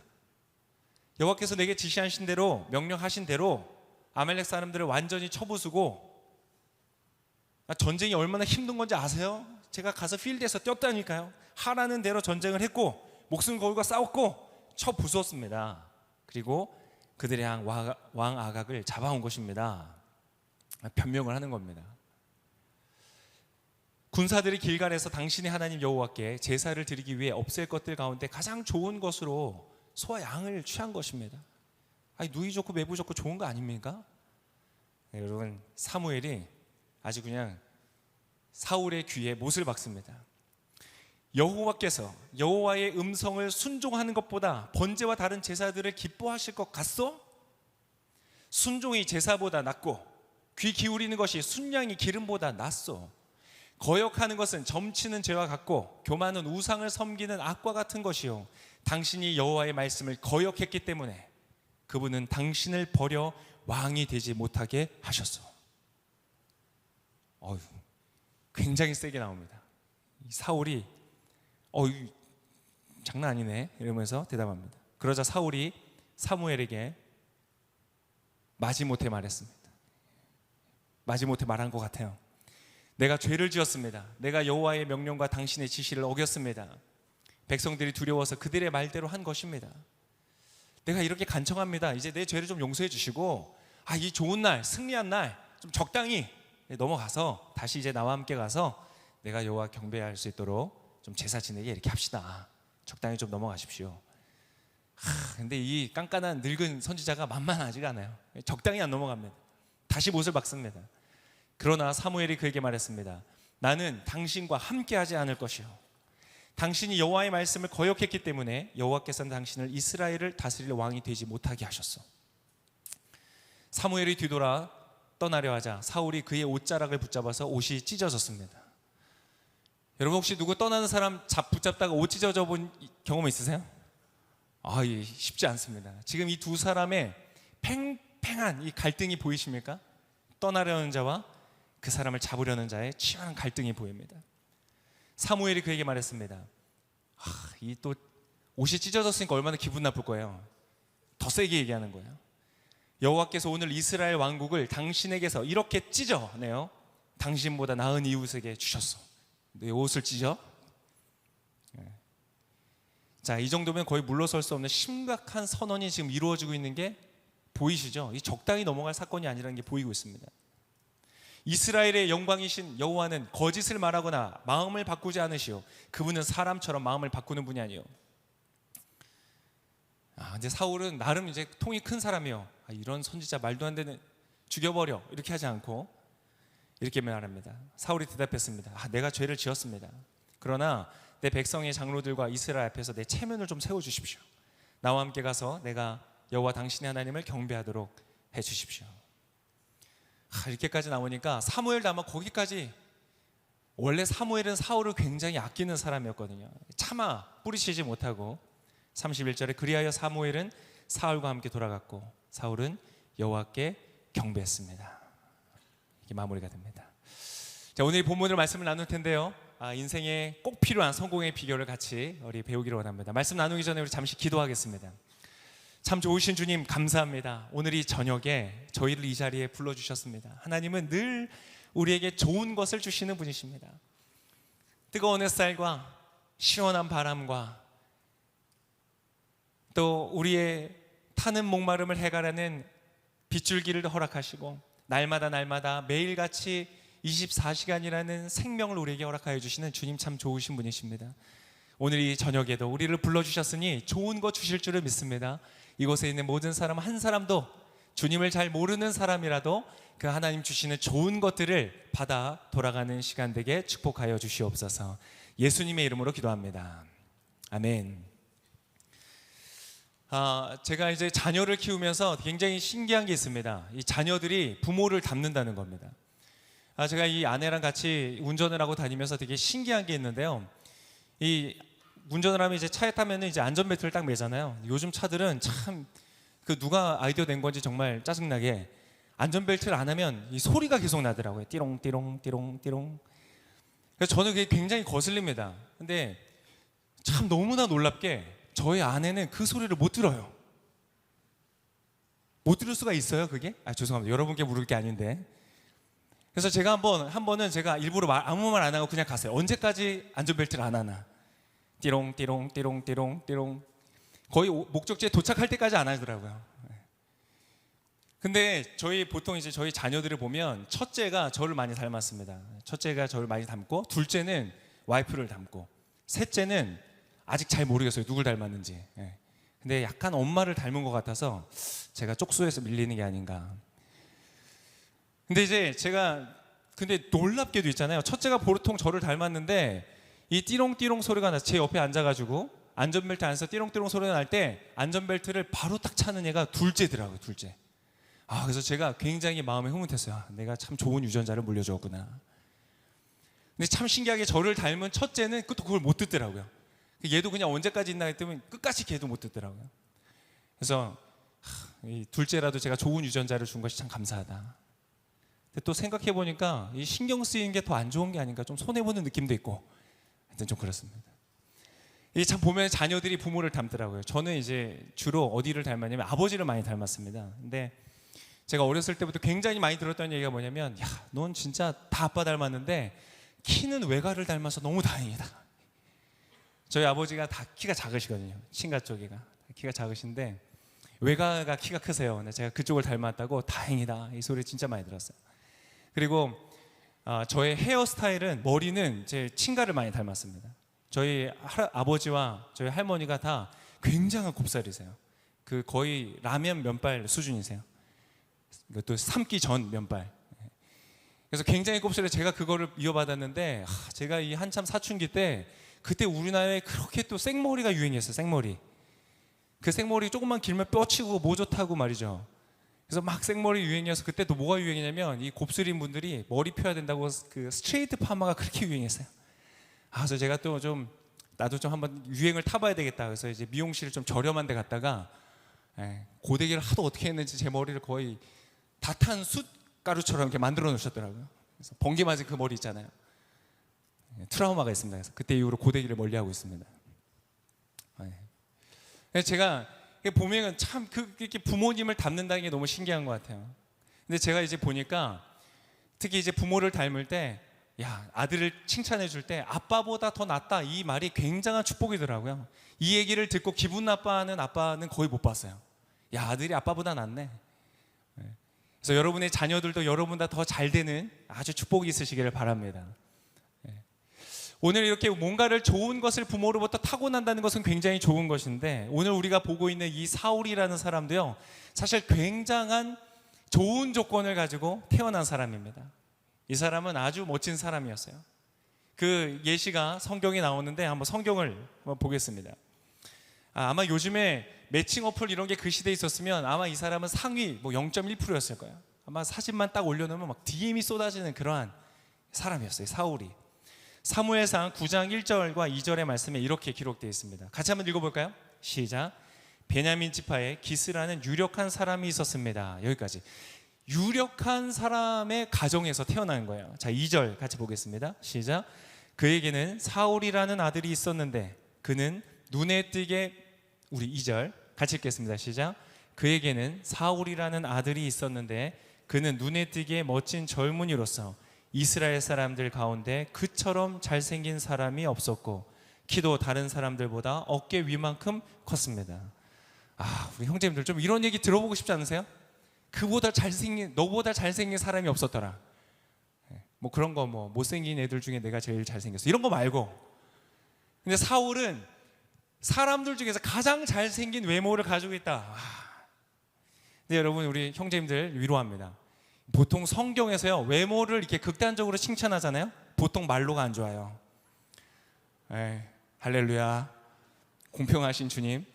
여호와께서 내게 지시하신 대로, 명령하신 대로 아말렉 사람들을 완전히 쳐부수고, 전쟁이 얼마나 힘든 건지 아세요? 제가 가서 필드에서 뛰었다니까요. 하라는 대로 전쟁을 했고 목숨 걸고 싸웠고 쳐부수었습니다. 그리고 그들의 왕 아각을 잡아온 것입니다. 변명을 하는 겁니다. 군사들이 길갈에서 당신의 하나님 여호와께 제사를 드리기 위해 없앨 것들 가운데 가장 좋은 것으로 소와 양을 취한 것입니다. 누이 좋고 매부 좋고 좋은 거 아닙니까? 네, 여러분, 사무엘이 아주 그냥 사울의 귀에 못을 박습니다. 여호와께서 여호와의 음성을 순종하는 것보다 번제와 다른 제사들을 기뻐하실 것 같소? 순종이 제사보다 낫고 귀 기울이는 것이 순양이 기름보다 낫소. 거역하는 것은 점치는 죄와 같고 교만은 우상을 섬기는 악과 같은 것이요. 당신이 여호와의 말씀을 거역했기 때문에 그분은 당신을 버려 왕이 되지 못하게 하셨소. 굉장히 세게 나옵니다. 사울이 장난 아니네 이러면서 대답합니다. 그러자 사울이 사무엘에게 마지못해 말했습니다. 마지못해 말한 것 같아요. 내가 죄를 지었습니다. 내가 여호와의 명령과 당신의 지시를 어겼습니다. 백성들이 두려워서 그들의 말대로 한 것입니다. 내가 이렇게 간청합니다. 이제 내 죄를 좀 용서해 주시고 이 좋은 날, 승리한 날 좀 적당히 넘어가서 다시 이제 나와 함께 가서 내가 여호와 경배할 수 있도록 좀 제사 지내게 이렇게 합시다. 적당히 좀 넘어가십시오. 근데 이 깐깐한 늙은 선지자가 만만하지가 않아요. 적당히 안 넘어갑니다. 다시 못을 박습니다. 그러나 사무엘이 그에게 말했습니다. 나는 당신과 함께하지 않을 것이요. 당신이 여호와의 말씀을 거역했기 때문에 여호와께서는 당신을 이스라엘을 다스릴 왕이 되지 못하게 하셨어. 사무엘이 뒤돌아 떠나려 하자 사울이 그의 옷자락을 붙잡아서 옷이 찢어졌습니다. 여러분 혹시 누구 떠나는 사람 붙잡다가 옷 찢어져 본 경험 있으세요? 쉽지 않습니다. 지금 이 두 사람의 팽팽한 이 갈등이 보이십니까? 떠나려는 자와 그 사람을 잡으려는 자의 치열한 갈등이 보입니다. 사무엘이 그에게 말했습니다. 이 또 옷이 찢어졌으니까 얼마나 기분 나쁠 거예요. 더 세게 얘기하는 거예요. 여호와께서 오늘 이스라엘 왕국을 당신에게서 이렇게 찢어내요. 당신보다 나은 이웃에게 주셨어. 내 옷을 찢어? 자, 이 정도면 거의 물러설 수 없는 심각한 선언이 지금 이루어지고 있는 게 보이시죠? 이 적당히 넘어갈 사건이 아니라는 게 보이고 있습니다. 이스라엘의 영광이신 여호와는 거짓을 말하거나 마음을 바꾸지 않으시오. 그분은 사람처럼 마음을 바꾸는 분이 아니요. 근데 사울은 나름 이제 통이 큰 사람이요. 이런 선지자 말도 안 되는 죽여버려 이렇게 하지 않고 이렇게 말합니다. 사울이 대답했습니다. 내가 죄를 지었습니다. 그러나 내 백성의 장로들과 이스라엘 앞에서 내 체면을 좀 세워주십시오. 나와 함께 가서 내가 여호와 당신의 하나님을 경배하도록 해주십시오. 이렇게까지 나오니까 사무엘도 아마 거기까지, 원래 사무엘은 사울을 굉장히 아끼는 사람이었거든요. 차마 뿌리치지 못하고 31절에 그리하여 사무엘은 사울과 함께 돌아갔고 사울은 여호와께 경배했습니다. 이렇게 마무리가 됩니다. 자, 오늘 이 본문으로 말씀을 나눌 텐데요. 인생에 꼭 필요한 성공의 비결을 같이 우리 배우기를 원합니다. 말씀 나누기 전에 우리 잠시 기도하겠습니다. 참 좋으신 주님 감사합니다. 오늘 이 저녁에 저희를 이 자리에 불러주셨습니다. 하나님은 늘 우리에게 좋은 것을 주시는 분이십니다. 뜨거운 햇살과 시원한 바람과 또 우리의 타는 목마름을 해결하는 빗줄기를 허락하시고 날마다 매일같이 24시간이라는 생명을 우리에게 허락하여 주시는 주님 참 좋으신 분이십니다. 오늘 이 저녁에도 우리를 불러주셨으니 좋은 것 주실 줄을 믿습니다. 이곳에 있는 모든 사람 한 사람도 주님을 잘 모르는 사람이라도 그 하나님 주시는 좋은 것들을 받아 돌아가는 시간 되게 축복하여 주시옵소서. 예수님의 이름으로 기도합니다. 아멘. 제가 이제 자녀를 키우면서 굉장히 신기한 게 있습니다. 이 자녀들이 부모를 닮는다는 겁니다. 제가 이 아내랑 같이 운전을 하고 다니면서 되게 신기한 게 있는데요. 이 운전을 하면 이제 차에 타면 이제 안전벨트를 딱 매잖아요. 요즘 차들은 참 그 누가 아이디어 낸 건지 정말 짜증나게 안전벨트를 안 하면 이 소리가 계속 나더라고요. 띠롱 띠롱 띠롱 띠롱. 그래서 저는 그게 굉장히 거슬립니다. 근데 참 너무나 놀랍게 저희 아내는 그 소리를 못 들어요. 못 들을 수가 있어요, 그게? 죄송합니다. 여러분께 물을 게 아닌데. 그래서 제가 한 번은 제가 일부러 아무 말 안 하고 그냥 갔어요. 언제까지 안전벨트를 안 하나? 띠롱 띠롱 띠롱 띠롱 띠롱. 거의 목적지에 도착할 때까지 안 하더라고요. 근데 보통 이제 저희 자녀들을 보면 첫째가 저를 많이 닮았습니다. 첫째가 저를 많이 닮고, 둘째는 와이프를 닮고, 셋째는 아직 잘 모르겠어요, 누굴 닮았는지. 근데 약간 엄마를 닮은 것 같아서 제가 쪽수에서 밀리는 게 아닌가. 근데 이제 근데 놀랍게도 있잖아요. 첫째가 보통 저를 닮았는데 이 띠롱띠롱 소리가 나서 제 옆에 앉아가지고 안전벨트 안에서 띠롱띠롱 소리가 날 때 안전벨트를 바로 딱 차는 애가 둘째더라고요, 둘째. 그래서 제가 굉장히 마음에 흐뭇했어요. 내가 참 좋은 유전자를 물려주었구나. 근데 참 신기하게 저를 닮은 첫째는 또 그걸 못 듣더라고요. 얘도 그냥 언제까지 있나 했더니 끝까지 걔도 못 듣더라고요. 그래서 이 둘째라도 제가 좋은 유전자를 준 것이 참 감사하다. 근데 또 생각해 보니까 이 신경 쓰이는 게 더 안 좋은 게 아닌가, 좀 손해 보는 느낌도 있고, 하여튼 좀 그렇습니다. 이 참 보면 자녀들이 부모를 닮더라고요. 저는 이제 주로 어디를 닮았냐면 아버지를 많이 닮았습니다. 근데 제가 어렸을 때부터 굉장히 많이 들었던 얘기가 뭐냐면, 야, 넌 진짜 다 아빠 닮았는데 키는 외가를 닮아서 너무 다행이다. 저희 아버지가 다 키가 작으시거든요. 친가 쪽이가 키가 작으신데 외가가 키가 크세요. 근데 제가 그쪽을 닮았다고 다행이다, 이 소리 진짜 많이 들었어요. 그리고 저의 헤어스타일은, 머리는 제 친가를 많이 닮았습니다. 저희 아버지와 저희 할머니가 다 굉장한 곱살이세요. 그 거의 라면 면발 수준이세요. 또 삶기 전 면발. 그래서 굉장히 곱슬에 제가 그거를 이어받았는데, 제가 이 한참 사춘기 때, 그때 우리나라에 그렇게 또 생머리가 유행했어요. 생머리. 그 생머리 조금만 길면 뼈치고 모조 타고 말이죠. 그래서 막 생머리 유행이어서, 그때 또 뭐가 유행이냐면 이 곱슬인 분들이 머리 펴야 된다고 그 스트레이트 파마가 그렇게 유행했어요. 그래서 제가 또 좀 나도 좀 한번 유행을 타봐야 되겠다. 그래서 이제 미용실 좀 저렴한 데 갔다가 고데기를 하도 어떻게 했는지 제 머리를 거의 다 탄 숯가루처럼 이렇게 만들어 놓으셨더라고요. 그래서 번개 맞은 그 머리 있잖아요. 트라우마가 있습니다. 그래서 그때 이후로 고데기를 멀리하고 있습니다. 제가 보면 참 그렇게 부모님을 닮는다는 게 너무 신기한 것 같아요. 근데 제가 이제 보니까 특히 이제 부모를 닮을 때, 야, 아들을 칭찬해 줄 때 아빠보다 더 낫다, 이 말이 굉장한 축복이더라고요. 이 얘기를 듣고 기분 나빠하는 아빠는 거의 못 봤어요. 야, 아들이 아빠보다 낫네. 그래서 여러분의 자녀들도 여러분보다 더 잘 되는 아주 축복이 있으시기를 바랍니다. 오늘 이렇게 뭔가를 좋은 것을 부모로부터 타고난다는 것은 굉장히 좋은 것인데, 오늘 우리가 보고 있는 이 사울이라는 사람도요, 사실 굉장한 좋은 조건을 가지고 태어난 사람입니다. 이 사람은 아주 멋진 사람이었어요. 그 예시가 성경에 나오는데 한번 성경을 한번 보겠습니다. 아마 요즘에 매칭 어플 이런 게 그 시대에 있었으면 아마 이 사람은 상위 0.1%였을 거예요. 아마 사진만 딱 올려놓으면 막 DM이 쏟아지는 그러한 사람이었어요, 사울이. 사무엘상 9장 1절과 2절의 말씀에 이렇게 기록되어 있습니다. 같이 한번 읽어볼까요? 시작. 베냐민 지파에 기스라는 유력한 사람이 있었습니다. 여기까지. 유력한 사람의 가정에서 태어난 거예요. 자, 2절 같이 보겠습니다. 시작. 그에게는 사울이라는 아들이 있었는데 그는 눈에 띄게, 우리 2절 같이 읽겠습니다. 시작. 그에게는 사울이라는 아들이 있었는데 그는 눈에 띄게 멋진 젊은이로서 이스라엘 사람들 가운데 그처럼 잘생긴 사람이 없었고 키도 다른 사람들보다 어깨 위만큼 컸습니다. 우리 형제님들 좀 이런 얘기 들어보고 싶지 않으세요? 너보다 잘생긴 사람이 없었더라. 뭐 그런 거, 못생긴 애들 중에 내가 제일 잘생겼어, 이런 거 말고. 근데 사울은 사람들 중에서 가장 잘생긴 외모를 가지고 있다. 근데 여러분, 우리 형제님들 위로합니다. 보통 성경에서요, 외모를 이렇게 극단적으로 칭찬하잖아요. 보통 말로가 안 좋아요. 할렐루야, 공평하신 주님.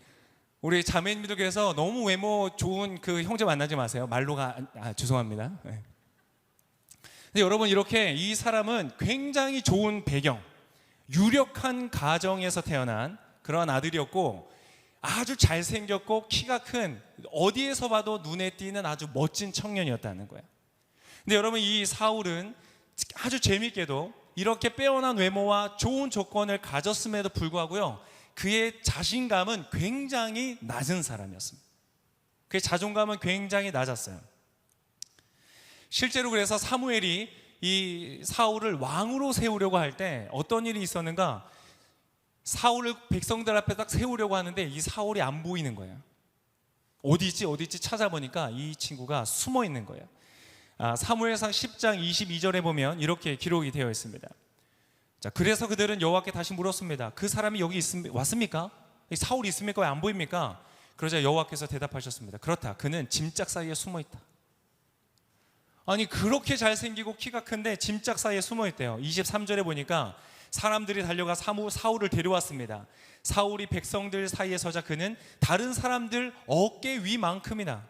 우리 자매님들께서 너무 외모 좋은 그 형제 만나지 마세요. 말로가 죄송합니다. 근데 여러분, 이렇게 이 사람은 굉장히 좋은 배경, 유력한 가정에서 태어난 그런 아들이었고, 아주 잘생겼고 키가 큰, 어디에서 봐도 눈에 띄는 아주 멋진 청년이었다는 거예요. 근데 여러분, 이 사울은 아주 재미있게도 이렇게 빼어난 외모와 좋은 조건을 가졌음에도 불구하고요, 그의 자신감은 굉장히 낮은 사람이었습니다. 그의 자존감은 굉장히 낮았어요. 실제로 그래서 사무엘이 이 사울을 왕으로 세우려고 할 때 어떤 일이 있었는가? 사울을 백성들 앞에 딱 세우려고 하는데 이 사울이 안 보이는 거예요. 어디 있지 찾아보니까 이 친구가 숨어 있는 거예요. 사무엘상 10장 22절에 보면 이렇게 기록이 되어 있습니다. 자, 그래서 그들은 여호와께 다시 물었습니다. 그 사람이 여기 왔습니까? 사울이 있습니까? 왜 안 보입니까? 그러자 여호와께서 대답하셨습니다. 그렇다, 그는 짐짝 사이에 숨어 있다. 아니, 그렇게 잘생기고 키가 큰데 짐짝 사이에 숨어 있대요. 23절에 보니까 사람들이 달려가 사울을 데려왔습니다. 사울이 백성들 사이에 서자 그는 다른 사람들 어깨 위만큼이나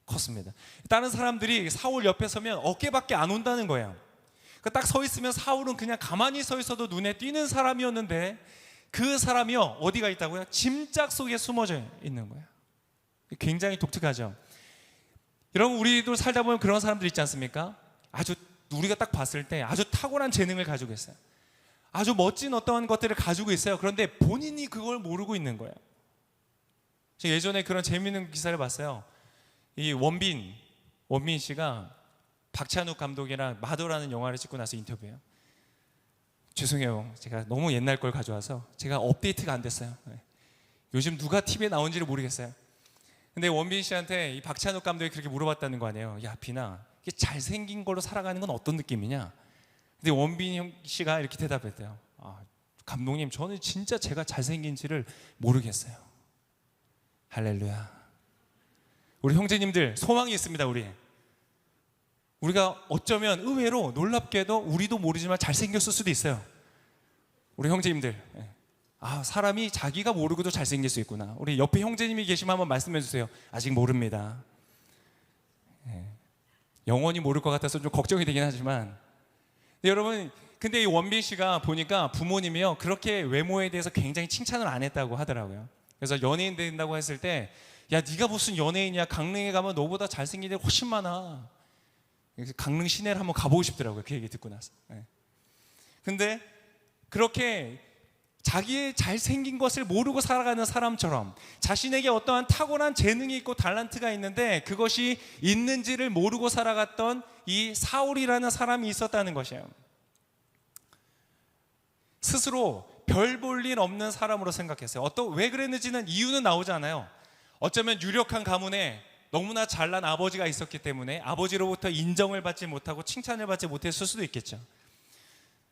컸습니다. 다른 사람들이 사울 옆에 서면 어깨밖에 안 온다는 거예요. 딱 서 있으면 사울은 그냥 가만히 서 있어도 눈에 띄는 사람이었는데 그 사람이요, 어디가 있다고요? 짐짝 속에 숨어져 있는 거예요. 굉장히 독특하죠. 여러분, 우리도 살다 보면 그런 사람들 있지 않습니까? 아주 우리가 딱 봤을 때 아주 탁월한 재능을 가지고 있어요. 아주 멋진 어떤 것들을 가지고 있어요. 그런데 본인이 그걸 모르고 있는 거예요. 제가 예전에 그런 재미있는 기사를 봤어요. 이 원빈 씨가 박찬욱 감독이랑 마더라는 영화를 찍고 나서 인터뷰해요. 죄송해요. 제가 너무 옛날 걸 가져와서 제가 업데이트가 안 됐어요. 요즘 누가 TV에 나온지를 모르겠어요. 근데 원빈 씨한테 이 박찬욱 감독이 그렇게 물어봤다는 거 아니에요. 야, 빈아, 이게 잘생긴 걸로 살아가는 건 어떤 느낌이냐? 근데 원빈 씨가 이렇게 대답했대요. 아, 감독님, 저는 진짜 제가 잘생긴지를 모르겠어요. 할렐루야. 우리 형제님들, 소망이 있습니다. 우리가 어쩌면 의외로 놀랍게도 우리도 모르지만 잘생겼을 수도 있어요. 우리 형제님들, 사람이 자기가 모르고도 잘생길 수 있구나. 우리 옆에 형제님이 계시면 한번 말씀해 주세요. 아직 모릅니다. 영원히 모를 것 같아서 좀 걱정이 되긴 하지만, 여러분, 근데 이 원빈 씨가 보니까 부모님이요, 그렇게 외모에 대해서 굉장히 칭찬을 안 했다고 하더라고요. 그래서 연예인 된다고 했을 때, 야, 네가 무슨 연예인이야? 강릉에 가면 너보다 잘생긴 애들 훨씬 많아. 그래서 강릉 시내를 한번 가보고 싶더라고요. 그 얘기 듣고 나서. 근데 그렇게 자기의 잘생긴 것을 모르고 살아가는 사람처럼 자신에게 어떠한 탁월한 재능이 있고 달란트가 있는데 그것이 있는지를 모르고 살아갔던 이 사울이라는 사람이 있었다는 것이에요. 스스로 별 볼 일 없는 사람으로 생각했어요. 왜 그랬는지는 이유는 나오지 않아요. 어쩌면 유력한 가문에 너무나 잘난 아버지가 있었기 때문에 아버지로부터 인정을 받지 못하고 칭찬을 받지 못했을 수도 있겠죠.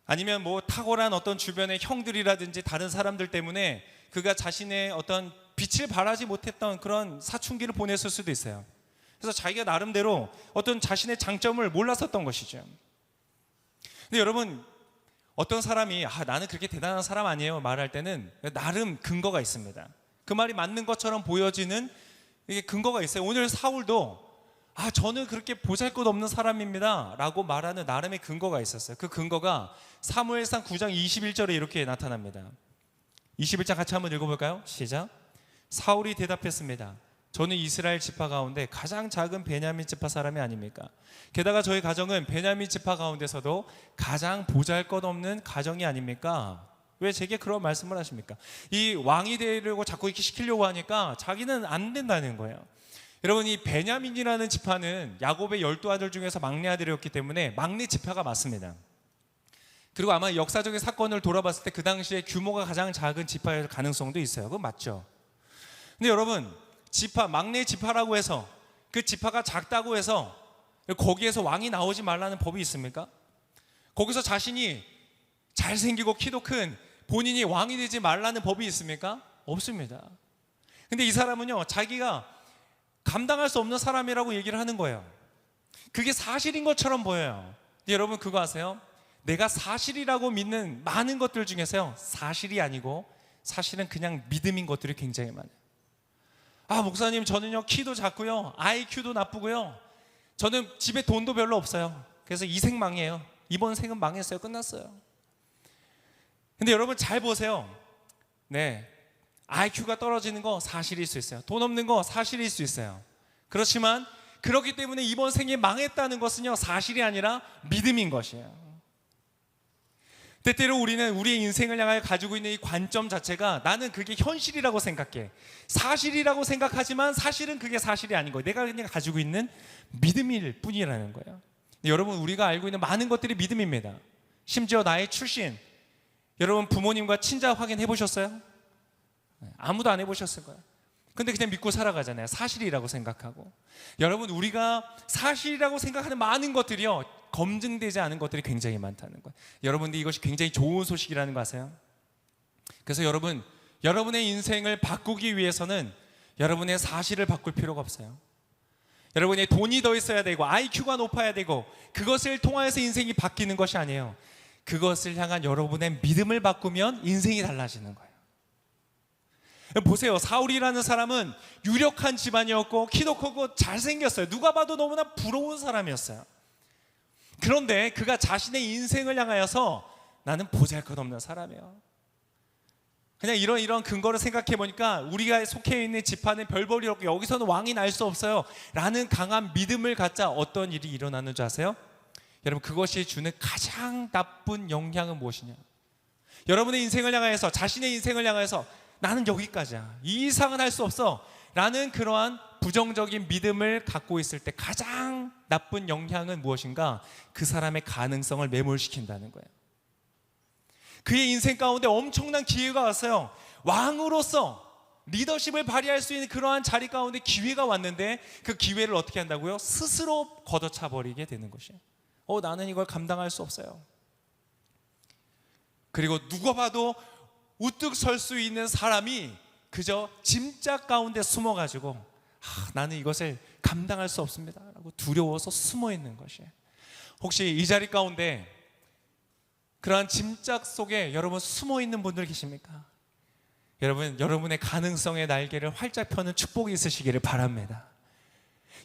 아니면 뭐 탁월한 어떤 주변의 형들이라든지 다른 사람들 때문에 그가 자신의 어떤 빛을 발하지 못했던 그런 사춘기를 보냈을 수도 있어요. 그래서 자기가 나름대로 어떤 자신의 장점을 몰랐었던 것이죠. 근데 여러분, 어떤 사람이 나는 그렇게 대단한 사람 아니에요 말할 때는 나름 근거가 있습니다. 그 말이 맞는 것처럼 보여지는 이게 근거가 있어요. 오늘 사울도 저는 그렇게 보잘것없는 사람입니다 라고 말하는 나름의 근거가 있었어요. 그 근거가 사무엘상 9장 21절에 이렇게 나타납니다. 21장 같이 한번 읽어볼까요? 시작. 사울이 대답했습니다. 저는 이스라엘 지파 가운데 가장 작은 베냐민 지파 사람이 아닙니까? 게다가 저희 가정은 베냐민 지파 가운데서도 가장 보잘것없는 가정이 아닙니까? 왜 제게 그런 말씀을 하십니까? 이 왕이 되려고 자꾸 이렇게 시키려고 하니까 자기는 안 된다는 거예요. 여러분, 이 베냐민이라는 지파는 야곱의 12아들 중에서 막내 아들이었기 때문에 막내 지파가 맞습니다. 그리고 아마 역사적인 사건을 돌아봤을 때 그 당시에 규모가 가장 작은 지파일 가능성도 있어요. 그건 맞죠. 근데 여러분, 막내 지파라고 해서 그 지파가 작다고 해서 거기에서 왕이 나오지 말라는 법이 있습니까? 거기서 자신이 잘생기고 키도 큰 본인이 왕이 되지 말라는 법이 있습니까? 없습니다. 근데 이 사람은요, 자기가 감당할 수 없는 사람이라고 얘기를 하는 거예요. 그게 사실인 것처럼 보여요. 근데 여러분, 그거 아세요? 내가 사실이라고 믿는 많은 것들 중에서요, 사실이 아니고 사실은 그냥 믿음인 것들이 굉장히 많아요. 목사님, 저는요 키도 작고요, IQ도 나쁘고요, 저는 집에 돈도 별로 없어요. 그래서 이 생 망해요. 이번 생은 망했어요. 끝났어요. 근데 여러분 잘 보세요. IQ가 떨어지는 거 사실일 수 있어요. 돈 없는 거 사실일 수 있어요. 그렇지만 그렇기 때문에 이번 생이 망했다는 것은요, 사실이 아니라 믿음인 것이에요. 때때로 우리는 우리의 인생을 향하여 가지고 있는 이 관점 자체가 나는 그게 현실이라고 생각해, 사실이라고 생각하지만 사실은 그게 사실이 아닌 거예요. 내가 그냥 가지고 있는 믿음일 뿐이라는 거예요. 여러분, 우리가 알고 있는 많은 것들이 믿음입니다. 심지어 나의 출신, 여러분 부모님과 친자 확인해 보셨어요? 아무도 안 해보셨을 거예요. 근데 그냥 믿고 살아가잖아요. 사실이라고 생각하고. 여러분, 우리가 사실이라고 생각하는 많은 것들이요, 검증되지 않은 것들이 굉장히 많다는 거예요. 여러분들, 이것이 굉장히 좋은 소식이라는 거 아세요? 그래서 여러분, 여러분의 인생을 바꾸기 위해서는 여러분의 사실을 바꿀 필요가 없어요. 여러분의 돈이 더 있어야 되고 IQ가 높아야 되고 그것을 통하여서 인생이 바뀌는 것이 아니에요. 그것을 향한 여러분의 믿음을 바꾸면 인생이 달라지는 거예요. 보세요. 사울이라는 사람은 유력한 집안이었고 키도 크고 잘생겼어요. 누가 봐도 너무나 부러운 사람이었어요. 그런데 그가 자신의 인생을 향하여서 나는 보잘것없는 사람이에요. 그냥 이런 근거를 생각해 보니까 우리가 속해 있는 지파는 별 볼일 없고 여기서는 왕이 날 수 없어요 라는 강한 믿음을 갖자 어떤 일이 일어나는 줄 아세요? 여러분, 그것이 주는 가장 나쁜 영향은 무엇이냐? 여러분의 인생을 향해서, 자신의 인생을 향해서 나는 여기까지야, 이 이상은 할 수 없어 라는 그러한 부정적인 믿음을 갖고 있을 때 가장 나쁜 영향은 무엇인가? 그 사람의 가능성을 매몰시킨다는 거예요. 그의 인생 가운데 엄청난 기회가 왔어요. 왕으로서 리더십을 발휘할 수 있는 그러한 자리 가운데 기회가 왔는데 그 기회를 어떻게 한다고요? 스스로 걷어차 버리게 되는 것이에요. 나는 이걸 감당할 수 없어요. 그리고 누가 봐도 우뚝 설 수 있는 사람이 그저 짐짝 가운데 숨어가지고 나는 이것을 감당할 수 없습니다 라고 두려워서 숨어 있는 것이에요. 혹시 이 자리 가운데 그러한 짐짝 속에 여러분 숨어 있는 분들 계십니까? 여러분, 여러분의 가능성의 날개를 활짝 펴는 축복이 있으시기를 바랍니다.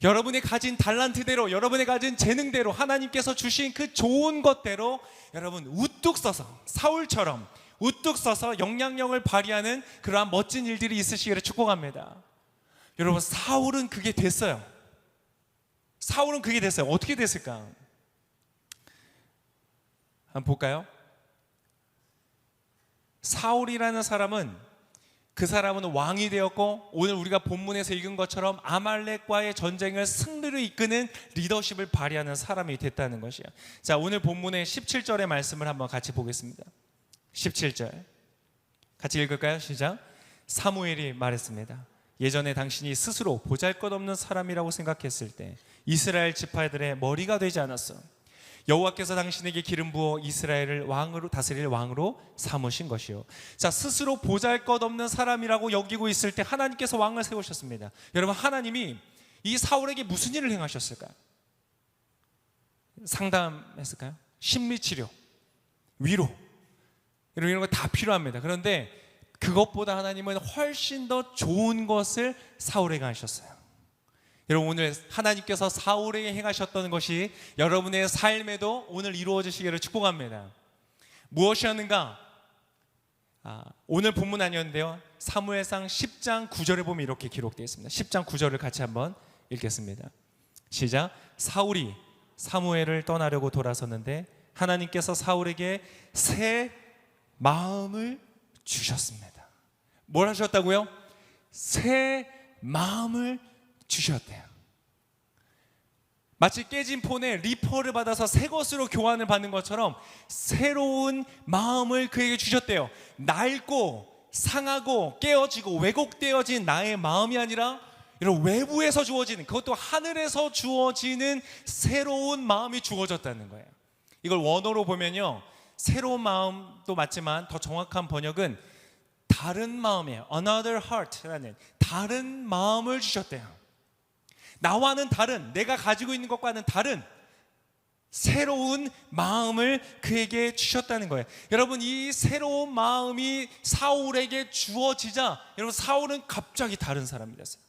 여러분이 가진 달란트대로, 여러분이 가진 재능대로, 하나님께서 주신 그 좋은 것대로 여러분 우뚝 서서, 사울처럼 우뚝 서서 영향력을 발휘하는 그러한 멋진 일들이 있으시기를 축복합니다. 여러분, 사울은 그게 됐어요. 사울은 그게 됐어요. 어떻게 됐을까? 한번 볼까요? 사울이라는 사람은, 그 사람은 왕이 되었고 오늘 우리가 본문에서 읽은 것처럼 아말렉과의 전쟁을 승리로 이끄는 리더십을 발휘하는 사람이 됐다는 것이에요. 자, 오늘 본문의 17절의 말씀을 한번 같이 보겠습니다. 17절 같이 읽을까요? 시작. 사무엘이 말했습니다. 예전에 당신이 스스로 보잘것없는 사람이라고 생각했을 때 이스라엘 지파들의 머리가 되지 않았어. 여호와께서 당신에게 기름 부어 이스라엘을 왕으로 다스릴 왕으로 삼으신 것이요. 자, 스스로 보잘것없는 사람이라고 여기고 있을 때 하나님께서 왕을 세우셨습니다. 여러분, 하나님이 이 사울에게 무슨 일을 행하셨을까요? 상담했을까요? 심리치료, 위로, 이런 거 다 필요합니다. 그런데 그것보다 하나님은 훨씬 더 좋은 것을 사울에게 하셨어요. 여러분, 오늘 하나님께서 사울에게 행하셨던 것이 여러분의 삶에도 오늘 이루어지시기를 축복합니다. 무엇이었는가? 오늘 본문 아니었는데요, 사무엘상 10장 9절에 보면 이렇게 기록되어 있습니다. 10장 9절을 같이 한번 읽겠습니다. 시작. 사울이 사무엘을 떠나려고 돌아섰는데 하나님께서 사울에게 새 마음을 주셨습니다. 뭘 하셨다고요? 새 마음을 주셨대요. 마치 깨진 폰에 리퍼를 받아서 새 것으로 교환을 받는 것처럼 새로운 마음을 그에게 주셨대요. 낡고 상하고 깨어지고 왜곡되어진 나의 마음이 아니라 이런 외부에서 주어지는, 그것도 하늘에서 주어지는 새로운 마음이 주어졌다는 거예요. 이걸 원어로 보면요, 새로운 마음도 맞지만 더 정확한 번역은 다른 마음이에요. Another heart라는 다른 마음을 주셨대요. 나와는 다른, 내가 가지고 있는 것과는 다른 새로운 마음을 그에게 주셨다는 거예요. 여러분, 이 새로운 마음이 사울에게 주어지자 여러분, 사울은 갑자기 다른 사람이 됐어요.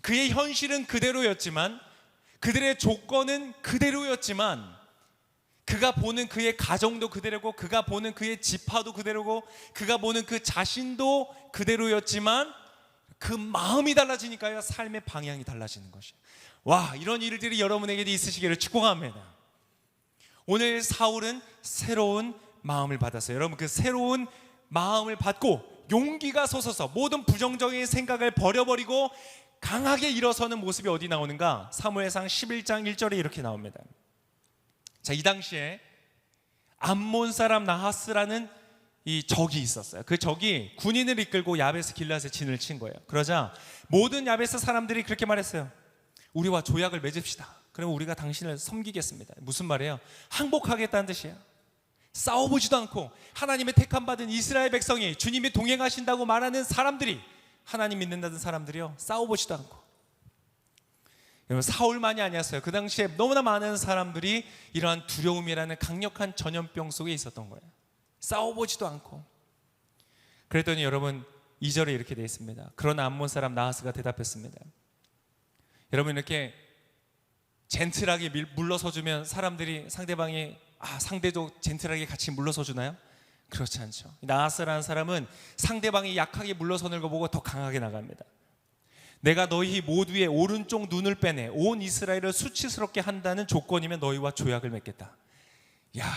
그의 현실은 그대로였지만, 그들의 조건은 그대로였지만, 그가 보는 그의 가정도 그대로고, 그가 보는 그의 지파도 그대로고, 그가 보는 그 자신도 그대로였지만 그 마음이 달라지니까요, 삶의 방향이 달라지는 것이에요. 와, 이런 일들이 여러분에게도 있으시기를 축복합니다. 오늘 사울은 새로운 마음을 받았어요. 여러분, 그 새로운 마음을 받고 용기가 솟아서 모든 부정적인 생각을 버려버리고 강하게 일어서는 모습이 어디 나오는가? 사무엘상 11장 1절에 이렇게 나옵니다. 자, 이 당시에 암몬 사람 나하스라는 이 적이 있었어요. 그 적이 군인을 이끌고 야베스 길앗에 진을 친 거예요. 그러자 모든 야베스 사람들이 그렇게 말했어요. 우리와 조약을 맺읍시다. 그러면 우리가 당신을 섬기겠습니다. 무슨 말이에요? 항복하겠다는 뜻이에요. 싸워보지도 않고 하나님의 택함 받은 이스라엘 백성이, 주님이 동행하신다고 말하는 사람들이, 하나님 믿는다는 사람들이요, 싸워보지도 않고. 여러분, 사울만이 아니었어요. 그 당시에 너무나 많은 사람들이 이러한 두려움이라는 강력한 전염병 속에 있었던 거예요. 싸워보지도 않고. 그랬더니 여러분, 2절에 이렇게 되어 있습니다. 그러나 암몬 사람 나하스가 대답했습니다. 여러분, 이렇게 젠틀하게 물러서주면 사람들이, 상대방이 상대도 젠틀하게 같이 물러서주나요? 그렇지 않죠. 나하스라는 사람은 상대방이 약하게 물러서는 거 보고 더 강하게 나갑니다. 내가 너희 모두의 오른쪽 눈을 빼내 온 이스라엘을 수치스럽게 한다는 조건이면 너희와 조약을 맺겠다. 야,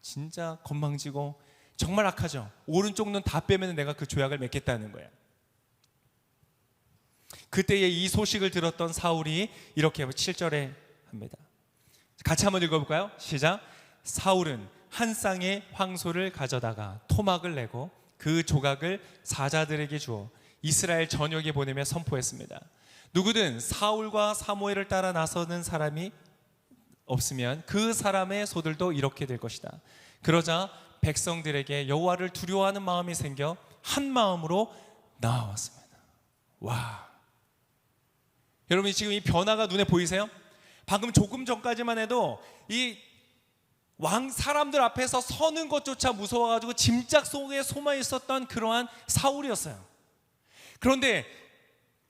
진짜 건방지고 정말 악하죠. 오른쪽 눈 다 빼면 내가 그 죄악을 맺겠다는 거예요. 그때에 이 소식을 들었던 사울이 이렇게 7절에 합니다. 같이 한번 읽어볼까요? 시작. 사울은 한 쌍의 황소를 가져다가 토막을 내고 그 조각을 사자들에게 주어 이스라엘 전역에 보내며 선포했습니다. 누구든 사울과 사무엘을 따라 나서는 사람이 없으면 그 사람의 소들도 이렇게 될 것이다. 그러자 백성들에게 여호와를 두려워하는 마음이 생겨 한 마음으로 나아왔습니다. 와, 여러분 지금 이 변화가 눈에 보이세요? 방금 조금 전까지만 해도 이 왕 사람들 앞에서 서는 것조차 무서워가지고 짐짝 속에 숨어 있었던 그러한 사울이었어요. 그런데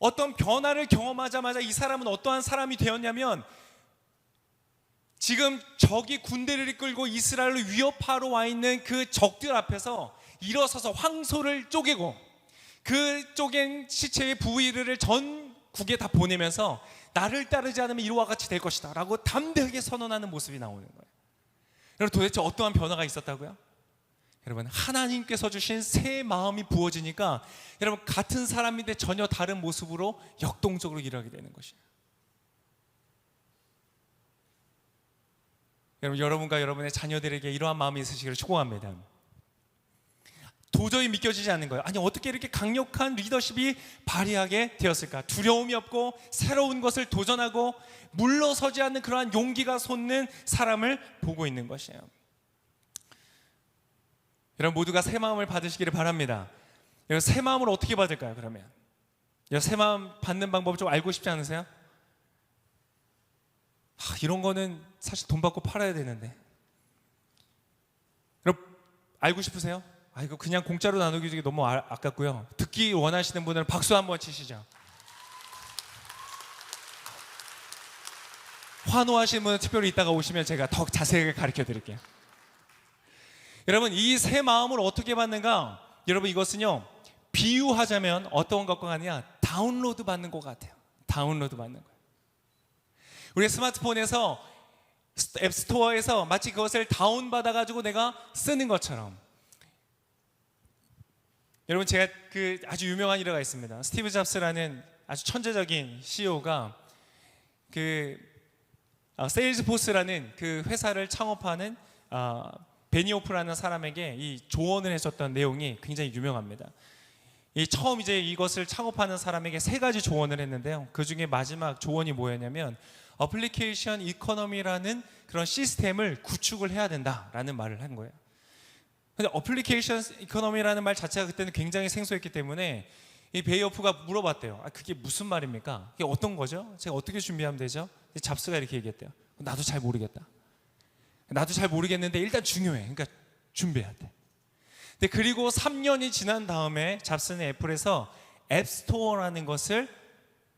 어떤 변화를 경험하자마자 이 사람은 어떠한 사람이 되었냐면, 지금 적이 군대를 이끌고 이스라엘을 위협하러 와 있는 그 적들 앞에서 일어서서 황소를 쪼개고 그 쪼갠 시체의 부위를 전국에 다 보내면서 나를 따르지 않으면 이와 같이 될 것이다 라고 담대하게 선언하는 모습이 나오는 거예요. 여러분, 도대체 어떠한 변화가 있었다고요? 여러분, 하나님께서 주신 새 마음이 부어지니까 여러분 같은 사람인데 전혀 다른 모습으로 역동적으로 일하게 되는 것이에요. 여러분과 여러분의 자녀들에게 이러한 마음이 있으시기를 축복합니다. 도저히 믿겨지지 않는 거예요. 아니, 어떻게 이렇게 강력한 리더십이 발휘하게 되었을까? 두려움이 없고 새로운 것을 도전하고 물러서지 않는 그러한 용기가 솟는 사람을 보고 있는 것이에요. 여러분 모두가 새 마음을 받으시기를 바랍니다. 여러분, 새 마음을 어떻게 받을까요? 그러면 새 마음 받는 방법을 좀 알고 싶지 않으세요? 이런 거는 사실 돈 받고 팔아야 되는데. 여러분 알고 싶으세요? 이거 그냥 공짜로 나누기 중에 너무 아깝고요. 듣기 원하시는 분들은 박수 한번 치시죠. 환호하시는 분은 특별히 이따가 오시면 제가 더 자세하게 가르쳐 드릴게요. 여러분, 이 새 마음을 어떻게 받는가? 여러분, 이것은요 비유하자면 어떤 것과 같냐? 다운로드 받는 것 같아요. 다운로드 받는 거예요. 우리 스마트폰에서 앱스토어에서 마치 그것을 다운받아가지고 내가 쓰는 것처럼. 여러분, 제가 그 아주 유명한 일화가 있습니다. 스티브 잡스라는 아주 천재적인 CEO가 세일즈포스라는 그 회사를 창업하는 베니오프라는 사람에게 이 조언을 해줬던 내용이 굉장히 유명합니다. 처음 이제 이것을 창업하는 사람에게 3가지 조언을 했는데요. 그 중에 마지막 조언이 뭐였냐면 어플리케이션 이코노미라는 그런 시스템을 구축을 해야 된다라는 말을 한 거예요. 근데 어플리케이션 이코노미라는 말 자체가 그때는 굉장히 생소했기 때문에 이 베이오프가 물어봤대요. 그게 무슨 말입니까? 그게 어떤 거죠? 제가 어떻게 준비하면 되죠? 잡스가 이렇게 얘기했대요. 나도 잘 모르겠다. 나도 잘 모르겠는데 일단 중요해. 그러니까 준비해야 돼. 근데 그리고 3년이 지난 다음에 잡스는 애플에서 앱스토어라는 것을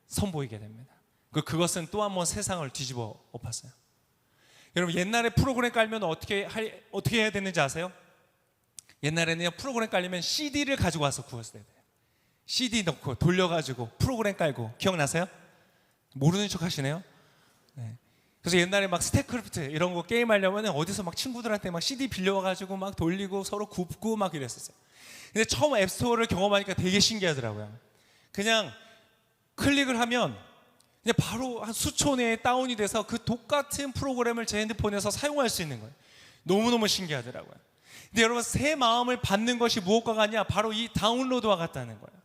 선보이게 됩니다. 그것은 또 한 번 세상을 뒤집어 엎었어요. 여러분, 옛날에 프로그램 깔면 어떻게 해야 되는지 아세요? 옛날에는 프로그램 깔려면 CD를 가지고 와서 구웠어야 돼요. CD 넣고 돌려가지고 프로그램 깔고. 기억나세요? 모르는 척 하시네요. 네. 그래서 옛날에 막 스태크래프트 이런 거 게임하려면 어디서 막 친구들한테 막 CD 빌려가지고 막 돌리고 서로 굽고 막 이랬었어요. 근데 처음 앱스토어를 경험하니까 되게 신기하더라고요. 그냥 클릭을 하면 그냥 바로 한 수초 내에 다운이 돼서 그 똑같은 프로그램을 제 핸드폰에서 사용할 수 있는 거예요. 너무너무 신기하더라고요. 근데 여러분, 새 마음을 받는 것이 무엇과 같냐? 바로 이 다운로드와 같다는 거예요.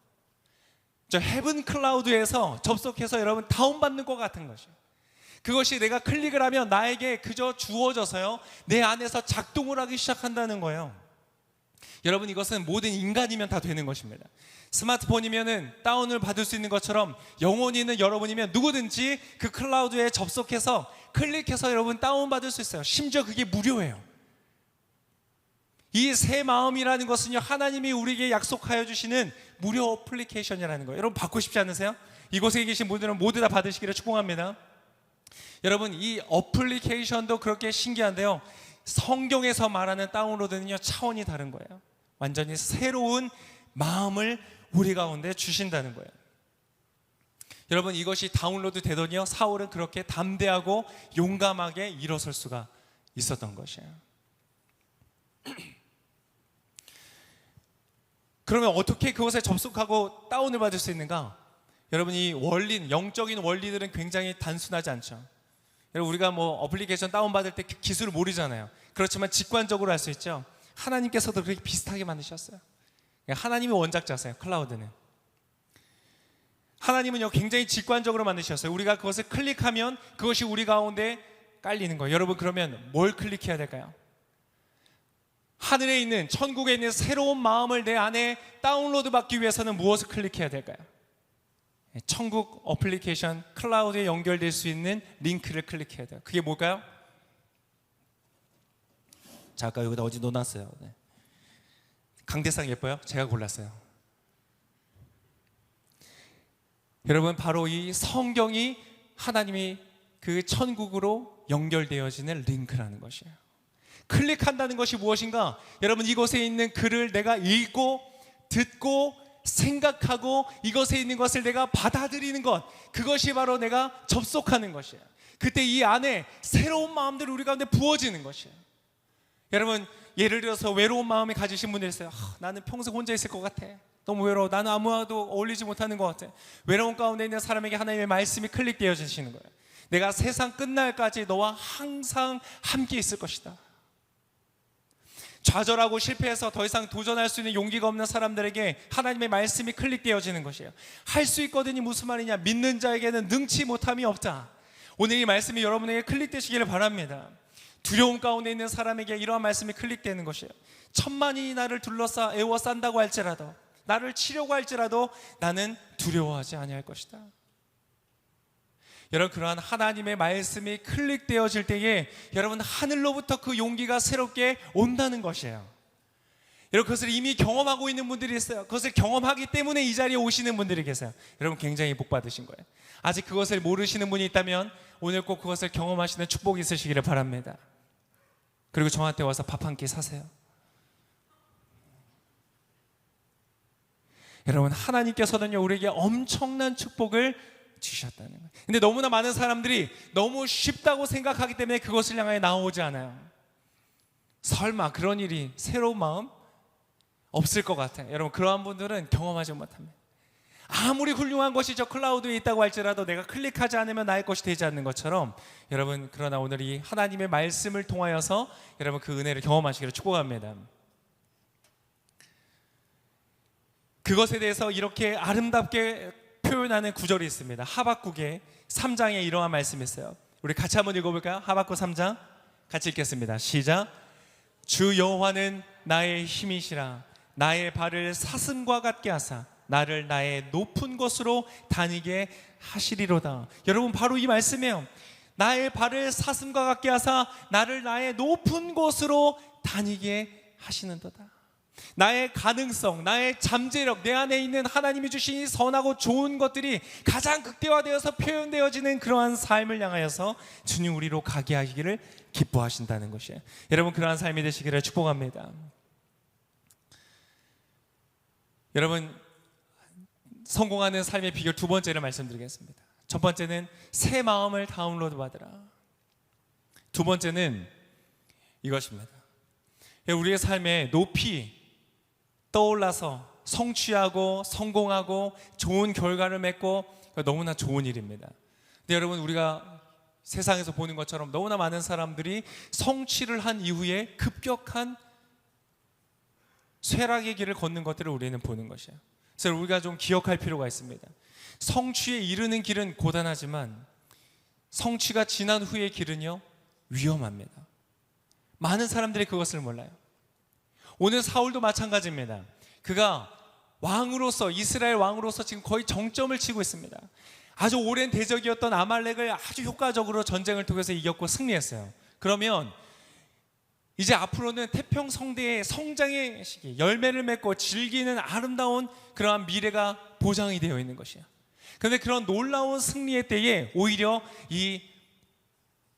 저 헤븐 클라우드에서 접속해서 여러분 다운받는 것 같은 것이에요. 그것이 내가 클릭을 하면 나에게 그저 주어져서요 내 안에서 작동을 하기 시작한다는 거예요. 여러분, 이것은 모든 인간이면 다 되는 것입니다. 스마트폰이면은 다운을 받을 수 있는 것처럼 영혼이 있는 여러분이면 누구든지 그 클라우드에 접속해서 클릭해서 여러분 다운받을 수 있어요. 심지어 그게 무료예요. 이 새 마음이라는 것은요 하나님이 우리에게 약속하여 주시는 무료 어플리케이션이라는 거예요. 여러분, 받고 싶지 않으세요? 이곳에 계신 분들은 모두 다 받으시기를 축복합니다. 여러분, 이 어플리케이션도 그렇게 신기한데요, 성경에서 말하는 다운로드는요 차원이 다른 거예요. 완전히 새로운 마음을 우리 가운데 주신다는 거예요. 여러분, 이것이 다운로드 되더니요 사울은 그렇게 담대하고 용감하게 일어설 수가 있었던 것이에요. 그러면 어떻게 그것에 접속하고 다운을 받을 수 있는가? 여러분, 이 원리, 영적인 원리들은 굉장히 단순하지 않죠. 여러분, 우리가 뭐 어플리케이션 다운받을 때 그 기술을 모르잖아요. 그렇지만 직관적으로 할 수 있죠. 하나님께서도 그렇게 비슷하게 만드셨어요. 하나님이 원작자세요. 클라우드는 하나님은요 굉장히 직관적으로 만드셨어요. 우리가 그것을 클릭하면 그것이 우리 가운데 깔리는 거예요. 여러분, 그러면 뭘 클릭해야 될까요? 하늘에 있는, 천국에 있는 새로운 마음을 내 안에 다운로드 받기 위해서는 무엇을 클릭해야 될까요? 천국 어플리케이션 클라우드에 연결될 수 있는 링크를 클릭해야 돼요. 그게 뭘까요? 자, 아까 여기다 어디 넣어놨어요. 네. 강대상 예뻐요? 제가 골랐어요. 여러분, 바로 이 성경이 하나님이 그 천국으로 연결되어지는 링크라는 것이에요. 클릭한다는 것이 무엇인가? 여러분, 이곳에 있는 글을 내가 읽고 듣고 생각하고 이것에 있는 것을 내가 받아들이는 것, 그것이 바로 내가 접속하는 것이에요. 그때 이 안에 새로운 마음들이 우리 가운데 부어지는 것이에요. 여러분, 예를 들어서 외로운 마음을 가지신 분들 있어요. 나는 평생 혼자 있을 것 같아. 너무 외로워. 나는 아무와도 어울리지 못하는 것 같아. 외로운 가운데 있는 사람에게 하나님의 말씀이 클릭되어지시는 거예요. 내가 세상 끝날까지 너와 항상 함께 있을 것이다. 좌절하고 실패해서 더 이상 도전할 수 있는 용기가 없는 사람들에게 하나님의 말씀이 클릭되어지는 것이에요. 할 수 있거든이 무슨 말이냐? 믿는 자에게는 능치 못함이 없다. 오늘 이 말씀이 여러분에게 클릭되시기를 바랍니다. 두려움 가운데 있는 사람에게 이러한 말씀이 클릭되는 것이에요. 천만이 나를 둘러싸 애워싼다고 할지라도, 나를 치려고 할지라도 나는 두려워하지 아니할 것이다. 여러분, 그러한 하나님의 말씀이 클릭되어질 때에 여러분, 하늘로부터 그 용기가 새롭게 온다는 것이에요. 여러분, 그것을 이미 경험하고 있는 분들이 있어요. 그것을 경험하기 때문에 이 자리에 오시는 분들이 계세요. 여러분, 굉장히 복 받으신 거예요. 아직 그것을 모르시는 분이 있다면 오늘 꼭 그것을 경험하시는 축복이 있으시기를 바랍니다. 그리고 저한테 와서 밥 한 끼 사세요. 여러분, 하나님께서는요 우리에게 엄청난 축복을 주셨다는 거예요. 근데 너무나 많은 사람들이 너무 쉽다고 생각하기 때문에 그것을 향하여 나오지 않아요. 설마 그런 일이, 새로운 마음 없을 것 같아요. 여러분, 그러한 분들은 경험하지 못합니다. 아무리 훌륭한 것이 저 클라우드에 있다고 할지라도 내가 클릭하지 않으면 나의 것이 되지 않는 것처럼, 여러분, 그러나 오늘 이 하나님의 말씀을 통하여서 여러분 그 은혜를 경험하시기를 축복합니다. 그것에 대해서 이렇게 아름답게 표현하는 구절이 있습니다. 하박국의 3장에 이러한 말씀이 있어요. 우리 같이 한번 읽어볼까요? 하박국 3장 같이 읽겠습니다. 시작. 주 여호와는 나의 힘이시라. 나의 발을 사슴과 같게 하사 나를 나의 높은 곳으로 다니게 하시리로다. 여러분, 바로 이 말씀이에요. 나의 발을 사슴과 같게 하사 나를 나의 높은 곳으로 다니게 하시는도다. 나의 가능성, 나의 잠재력, 내 안에 있는 하나님이 주신 이 선하고 좋은 것들이 가장 극대화되어서 표현되어지는 그러한 삶을 향하여서 주님 우리로 가게 하시기를 기뻐하신다는 것이에요. 여러분, 그러한 삶이 되시기를 축복합니다. 여러분, 성공하는 삶의 비결 두 번째를 말씀드리겠습니다. 첫 번째는 새 마음을 다운로드 받으라. 두 번째는 이것입니다. 우리의 삶에 높이 떠올라서 성취하고 성공하고 좋은 결과를 맺고 너무나 좋은 일입니다. 근데 여러분, 우리가 세상에서 보는 것처럼 너무나 많은 사람들이 성취를 한 이후에 급격한 쇠락의 길을 걷는 것들을 우리는 보는 것이에요. 그래서 우리가 좀 기억할 필요가 있습니다. 성취에 이르는 길은 고단하지만 성취가 지난 후의 길은요 위험합니다. 많은 사람들이 그것을 몰라요. 오늘 사울도 마찬가지입니다. 그가 왕으로서, 이스라엘 왕으로서 지금 거의 정점을 치고 있습니다. 아주 오랜 대적이었던 아말렉을 아주 효과적으로 전쟁을 통해서 이겼고 승리했어요. 그러면 이제 앞으로는 태평성대의 성장의 시기, 열매를 맺고 즐기는 아름다운 그러한 미래가 보장이 되어 있는 것이에요. 그런데 그런 놀라운 승리의 때에 오히려 이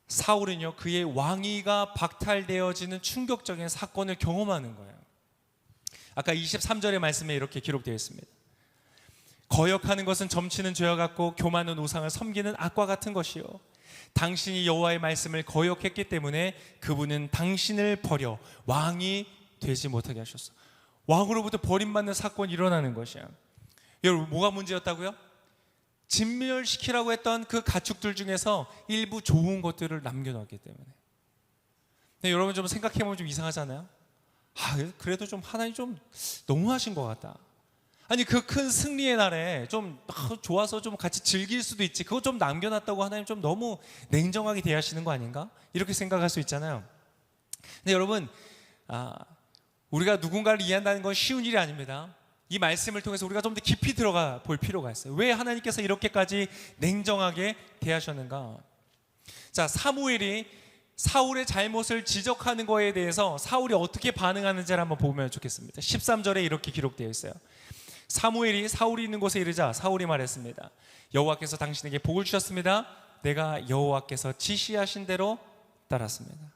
사울은요 그의 왕위가 박탈되어지는 충격적인 사건을 경험하는 거예요. 아까 23절의 말씀에 이렇게 기록되어 있습니다. 거역하는 것은 점치는 죄와 같고 교만은 우상을 섬기는 악과 같은 것이요, 당신이 여호와의 말씀을 거역했기 때문에 그분은 당신을 버려 왕이 되지 못하게 하셨어. 왕으로부터 버림받는 사건이 일어나는 것이야. 여러분, 뭐가 문제였다고요? 진멸시키라고 했던 그 가축들 중에서 일부 좋은 것들을 남겨놨기 때문에. 근데 여러분 좀 생각해보면 좀 이상하잖아요. 그래도 좀 하나님 좀 너무하신 것 같다. 아니, 그 큰 승리의 날에 좀 좋아서 좀 같이 즐길 수도 있지, 그거 좀 남겨놨다고 하나님 좀 너무 냉정하게 대하시는 거 아닌가? 이렇게 생각할 수 있잖아요. 근데 여러분, 우리가 누군가를 이해한다는 건 쉬운 일이 아닙니다. 이 말씀을 통해서 우리가 좀 더 깊이 들어가 볼 필요가 있어요. 왜 하나님께서 이렇게까지 냉정하게 대하셨는가? 자, 사무엘이 사울의 잘못을 지적하는 거에 대해서 사울이 어떻게 반응하는지를 한번 보면 좋겠습니다. 13절에 이렇게 기록되어 있어요. 사무엘이 사울이 있는 곳에 이르자 사울이 말했습니다. 여호와께서 당신에게 복을 주셨습니다. 내가 여호와께서 지시하신 대로 따랐습니다.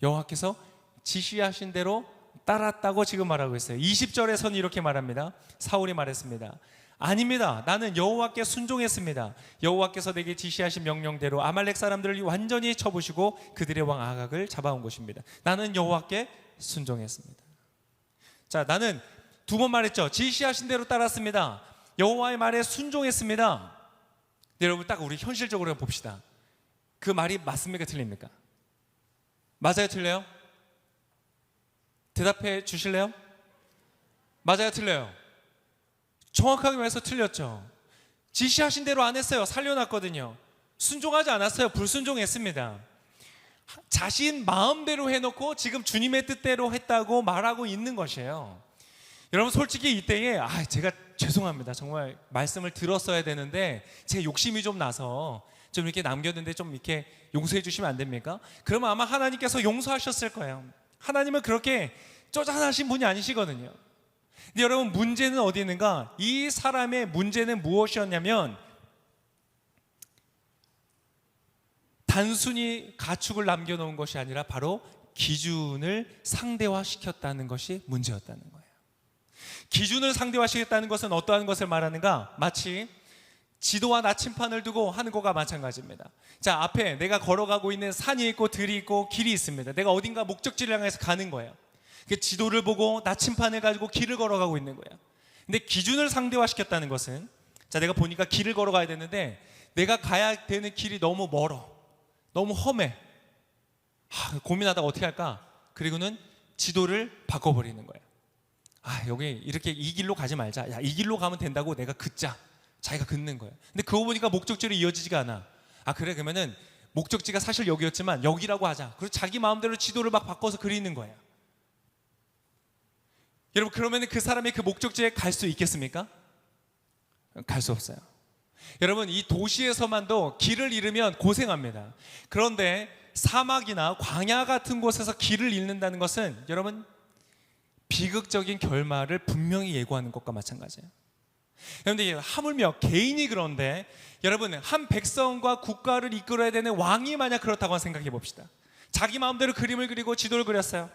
여호와께서 지시하신 대로 따랐다고 지금 말하고 있어요. 20절에서는 이렇게 말합니다. 사울이 말했습니다. 아닙니다. 나는 여호와께 순종했습니다. 여호와께서 내게 지시하신 명령대로 아말렉 사람들을 완전히 쳐부시고 그들의 왕 아각을 잡아온 것입니다. 나는 여호와께 순종했습니다. 자, 나는 두 번 말했죠. 지시하신 대로 따랐습니다. 여호와의 말에 순종했습니다. 여러분, 딱 우리 현실적으로 봅시다. 그 말이 맞습니까? 틀립니까? 맞아요? 틀려요? 대답해 주실래요? 맞아요? 틀려요? 정확하게 말해서 틀렸죠. 지시하신 대로 안 했어요. 살려놨거든요. 순종하지 않았어요. 불순종했습니다. 자신 마음대로 해놓고 지금 주님의 뜻대로 했다고 말하고 있는 것이에요. 여러분, 솔직히 이때에 제가 죄송합니다. 정말 말씀을 들었어야 되는데 제 욕심이 좀 나서 좀 이렇게 남겼는데 좀 이렇게 용서해 주시면 안 됩니까? 그러면 아마 하나님께서 용서하셨을 거예요. 하나님은 그렇게 쪼잔하신 분이 아니시거든요. 근데 여러분, 문제는 어디 있는가? 이 사람의 문제는 무엇이었냐면 단순히 가축을 남겨놓은 것이 아니라 바로 기준을 상대화시켰다는 것이 문제였다는 거예요. 기준을 상대화시켰다는 것은 어떠한 것을 말하는가? 마치 지도와 나침판을 두고 하는 것과 마찬가지입니다. 자, 앞에 내가 걸어가고 있는 산이 있고 들이 있고 길이 있습니다. 내가 어딘가 목적지를 향해서 가는 거예요. 그 지도를 보고 나침판을 가지고 길을 걸어가고 있는 거예요. 근데 기준을 상대화시켰다는 것은, 자, 내가 보니까 길을 걸어가야 되는데 내가 가야 되는 길이 너무 멀어, 너무 험해. 고민하다가 어떻게 할까? 그리고는 지도를 바꿔버리는 거예요. 여기 이렇게 이 길로 가지 말자. 야, 이 길로 가면 된다고 내가 긋자. 자기가 긋는 거예요. 근데 그거 보니까 목적지로 이어지지가 않아. 그래, 그러면은 목적지가 사실 여기였지만 여기라고 하자. 그리고 자기 마음대로 지도를 막 바꿔서 그리는 거예요. 여러분, 그러면은 그 사람이 그 목적지에 갈 수 있겠습니까? 갈 수 없어요. 여러분, 이 도시에서만도 길을 잃으면 고생합니다. 그런데 사막이나 광야 같은 곳에서 길을 잃는다는 것은 여러분, 비극적인 결말을 분명히 예고하는 것과 마찬가지예요. 그런데 하물며 개인이 그런데, 여러분, 한 백성과 국가를 이끌어야 되는 왕이 만약 그렇다고 생각해 봅시다. 자기 마음대로 그림을 그리고 지도를 그렸어요.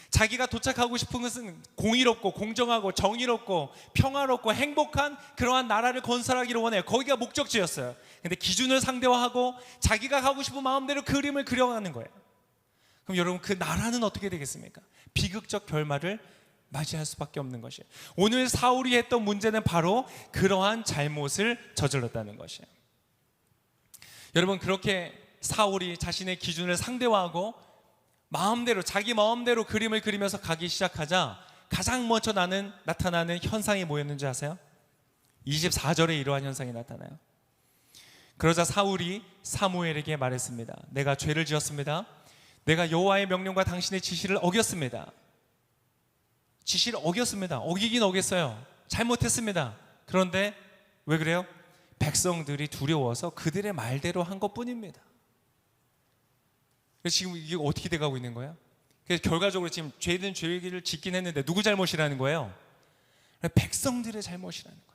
자기가 도착하고 싶은 것은 공의롭고 공정하고 정의롭고 평화롭고 행복한 그러한 나라를 건설하기를 원해요. 거기가 목적지였어요. 근데 기준을 상대화하고 자기가 가고 싶은 마음대로 그림을 그려가는 거예요. 그럼 여러분, 그 나라는 어떻게 되겠습니까? 비극적 결말을 맞이할 수밖에 없는 것이에요. 오늘 사울이 했던 문제는 바로 그러한 잘못을 저질렀다는 것이에요. 여러분, 그렇게 사울이 자신의 기준을 상대화하고 자기 마음대로 그림을 그리면서 가기 시작하자 가장 먼저 나타나는 현상이 뭐였는지 아세요? 24절에 이러한 현상이 나타나요. 그러자 사울이 사무엘에게 말했습니다. 내가 죄를 지었습니다. 내가 여호와의 명령과 당신의 지시를 어겼습니다. 지시를 어겼습니다. 어기긴 어겼어요. 잘못했습니다. 그런데 왜 그래요? 백성들이 두려워서 그들의 말대로 한 것뿐입니다. 그래서 지금 이게 어떻게 돼가고 있는 거예요? 그래서 결과적으로 지금 죄는 죄를 짓긴 했는데 누구 잘못이라는 거예요? 백성들의 잘못이라는 거예요.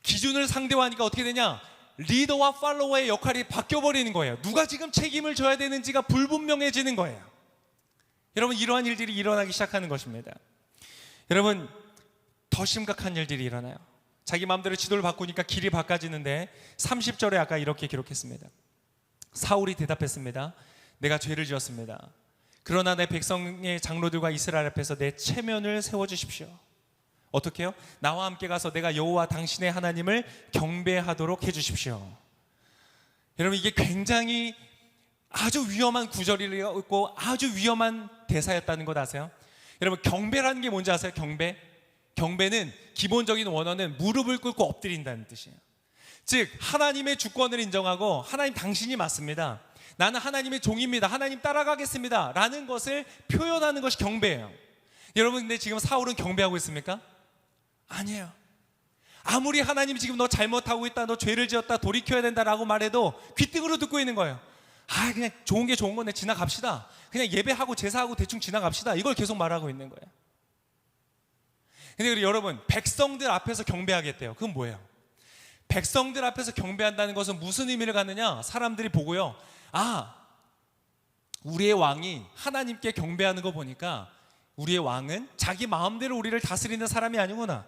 기준을 상대화하니까 어떻게 되냐? 리더와 팔로워의 역할이 바뀌어버리는 거예요. 누가 지금 책임을 져야 되는지가 불분명해지는 거예요. 여러분, 이러한 일들이 일어나기 시작하는 것입니다. 여러분, 더 심각한 일들이 일어나요. 자기 마음대로 지도를 바꾸니까 길이 바꿔지는데 30절에 아까 이렇게 기록했습니다. 사울이 대답했습니다. 내가 죄를 지었습니다. 그러나 내 백성의 장로들과 이스라엘 앞에서 내 체면을 세워주십시오. 어떻게 해요? 나와 함께 가서 내가 여호와 당신의 하나님을 경배하도록 해주십시오. 여러분, 이게 굉장히 아주 위험한 구절이었고 아주 위험한 대사였다는 것 아세요? 여러분, 경배라는 게 뭔지 아세요? 경배는 기본적인 원어는 무릎을 꿇고 엎드린다는 뜻이에요. 즉 하나님의 주권을 인정하고 하나님 당신이 맞습니다, 나는 하나님의 종입니다, 하나님 따라가겠습니다 라는 것을 표현하는 것이 경배예요. 여러분, 근데 지금 사울은 경배하고 있습니까? 아니에요. 아무리 하나님이 지금 너 잘못하고 있다, 너 죄를 지었다, 돌이켜야 된다라고 말해도 귓등으로 듣고 있는 거예요. 그냥 좋은 게 좋은 건데 지나갑시다, 그냥 예배하고 제사하고 대충 지나갑시다, 이걸 계속 말하고 있는 거예요. 근데 여러분, 백성들 앞에서 경배하겠대요. 그건 뭐예요? 백성들 앞에서 경배한다는 것은 무슨 의미를 갖느냐? 사람들이 보고요, 우리의 왕이 하나님께 경배하는 거 보니까 우리의 왕은 자기 마음대로 우리를 다스리는 사람이 아니구나,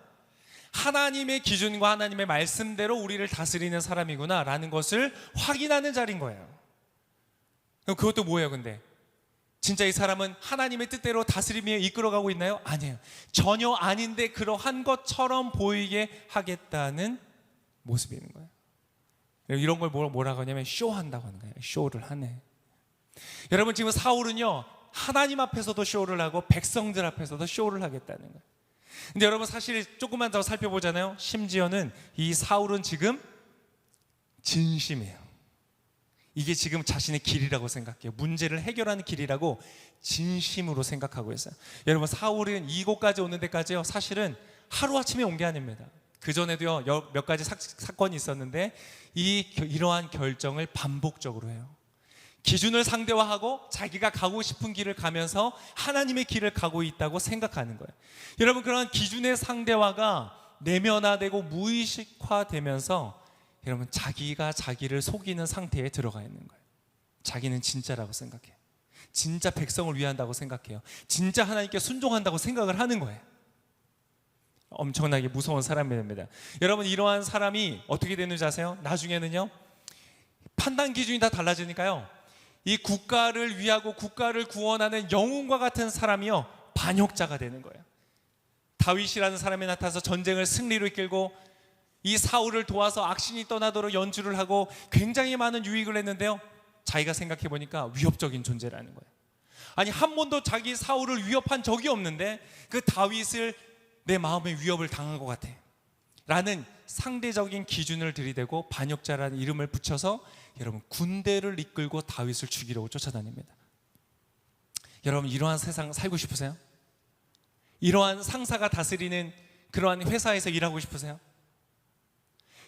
하나님의 기준과 하나님의 말씀대로 우리를 다스리는 사람이구나 라는 것을 확인하는 자리인 거예요. 그럼 그것도 뭐예요? 근데 진짜 이 사람은 하나님의 뜻대로 다스림에 이끌어가고 있나요? 아니에요. 전혀 아닌데 그러한 것처럼 보이게 하겠다는 모습이 있는 거예요. 이런 걸 뭐라고 하냐면 쇼한다고 하는 거예요. 쇼를 하네. 여러분, 지금 사울은요, 하나님 앞에서도 쇼를 하고 백성들 앞에서도 쇼를 하겠다는 거예요. 근데 여러분, 사실 조금만 더 살펴보잖아요. 심지어는 이 사울은 지금 진심이에요. 이게 지금 자신의 길이라고 생각해요. 문제를 해결하는 길이라고 진심으로 생각하고 있어요. 여러분, 사울은 이곳까지 오는 데까지요, 사실은 하루아침에 온 게 아닙니다. 그전에도요 몇 가지 사건이 있었는데 이러한 결정을 반복적으로 해요. 기준을 상대화하고 자기가 가고 싶은 길을 가면서 하나님의 길을 가고 있다고 생각하는 거예요. 여러분, 그런 기준의 상대화가 내면화되고 무의식화되면서 여러분, 자기가 자기를 속이는 상태에 들어가 있는 거예요. 자기는 진짜라고 생각해요. 진짜 백성을 위한다고 생각해요. 진짜 하나님께 순종한다고 생각을 하는 거예요. 엄청나게 무서운 사람입니다. 여러분, 이러한 사람이 어떻게 되는지 아세요? 나중에는요, 판단 기준이 다 달라지니까요, 이 국가를 위하고 국가를 구원하는 영웅과 같은 사람이요, 반역자가 되는 거예요. 다윗이라는 사람이 나타나서 전쟁을 승리로 이끌고 이 사울을 도와서 악신이 떠나도록 연주를 하고 굉장히 많은 유익을 했는데요, 자기가 생각해 보니까 위협적인 존재라는 거예요. 아니, 한 번도 자기 사울을 위협한 적이 없는데 그 다윗을 내 마음의 위협을 당한 것 같아 라는 상대적인 기준을 들이대고 반역자라는 이름을 붙여서 여러분, 군대를 이끌고 다윗을 죽이려고 쫓아다닙니다. 여러분, 이러한 세상 살고 싶으세요? 이러한 상사가 다스리는 그러한 회사에서 일하고 싶으세요?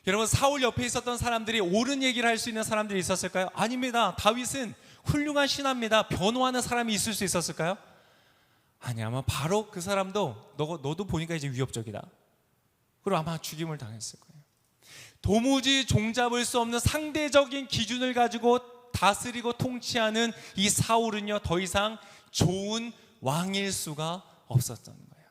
여러분, 사울 옆에 있었던 사람들이 옳은 얘기를 할 수 있는 사람들이 있었을까요? 아닙니다. 다윗은 훌륭한 신하입니다. 변호하는 사람이 있을 수 있었을까요? 아니, 아마 바로 그 사람도 너도 보니까 이제 위협적이다, 그리고 아마 죽임을 당했을 거예요. 도무지 종잡을 수 없는 상대적인 기준을 가지고 다스리고 통치하는 이 사울은요, 더 이상 좋은 왕일 수가 없었던 거예요.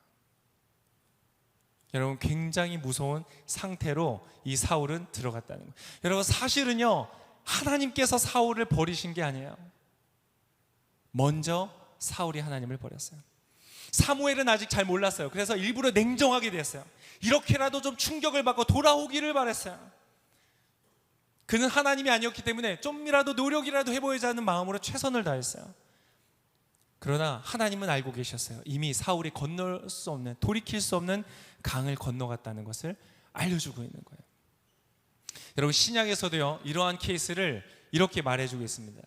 여러분, 굉장히 무서운 상태로 이 사울은 들어갔다는 거예요. 여러분, 사실은요, 하나님께서 사울을 버리신 게 아니에요. 먼저 사울이 하나님을 버렸어요. 사무엘은 아직 잘 몰랐어요. 그래서 일부러 냉정하게 됐어요. 이렇게라도 좀 충격을 받고 돌아오기를 바랬어요. 그는 하나님이 아니었기 때문에 좀이라도 노력이라도 해보자는 마음으로 최선을 다했어요. 그러나 하나님은 알고 계셨어요. 이미 사울이 건널 수 없는, 돌이킬 수 없는 강을 건너갔다는 것을 알려주고 있는 거예요. 여러분, 신약에서도요, 이러한 케이스를 이렇게 말해주고 있습니다.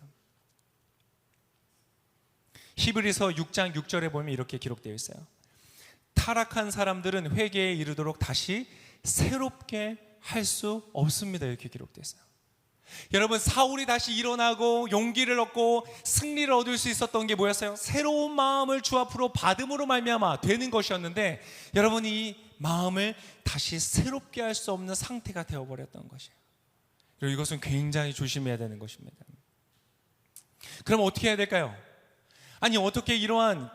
히브리서 6장 6절에 보면 이렇게 기록되어 있어요. 타락한 사람들은 회개에 이르도록 다시 새롭게 할 수 없습니다. 이렇게 기록되어 있어요. 여러분, 사울이 다시 일어나고 용기를 얻고 승리를 얻을 수 있었던 게 뭐였어요? 새로운 마음을 주 앞으로 받음으로 말미암아 되는 것이었는데, 여러분, 이 마음을 다시 새롭게 할 수 없는 상태가 되어버렸던 것이에요. 그리고 이것은 굉장히 조심해야 되는 것입니다. 그럼 어떻게 해야 될까요? 아니, 어떻게 이러한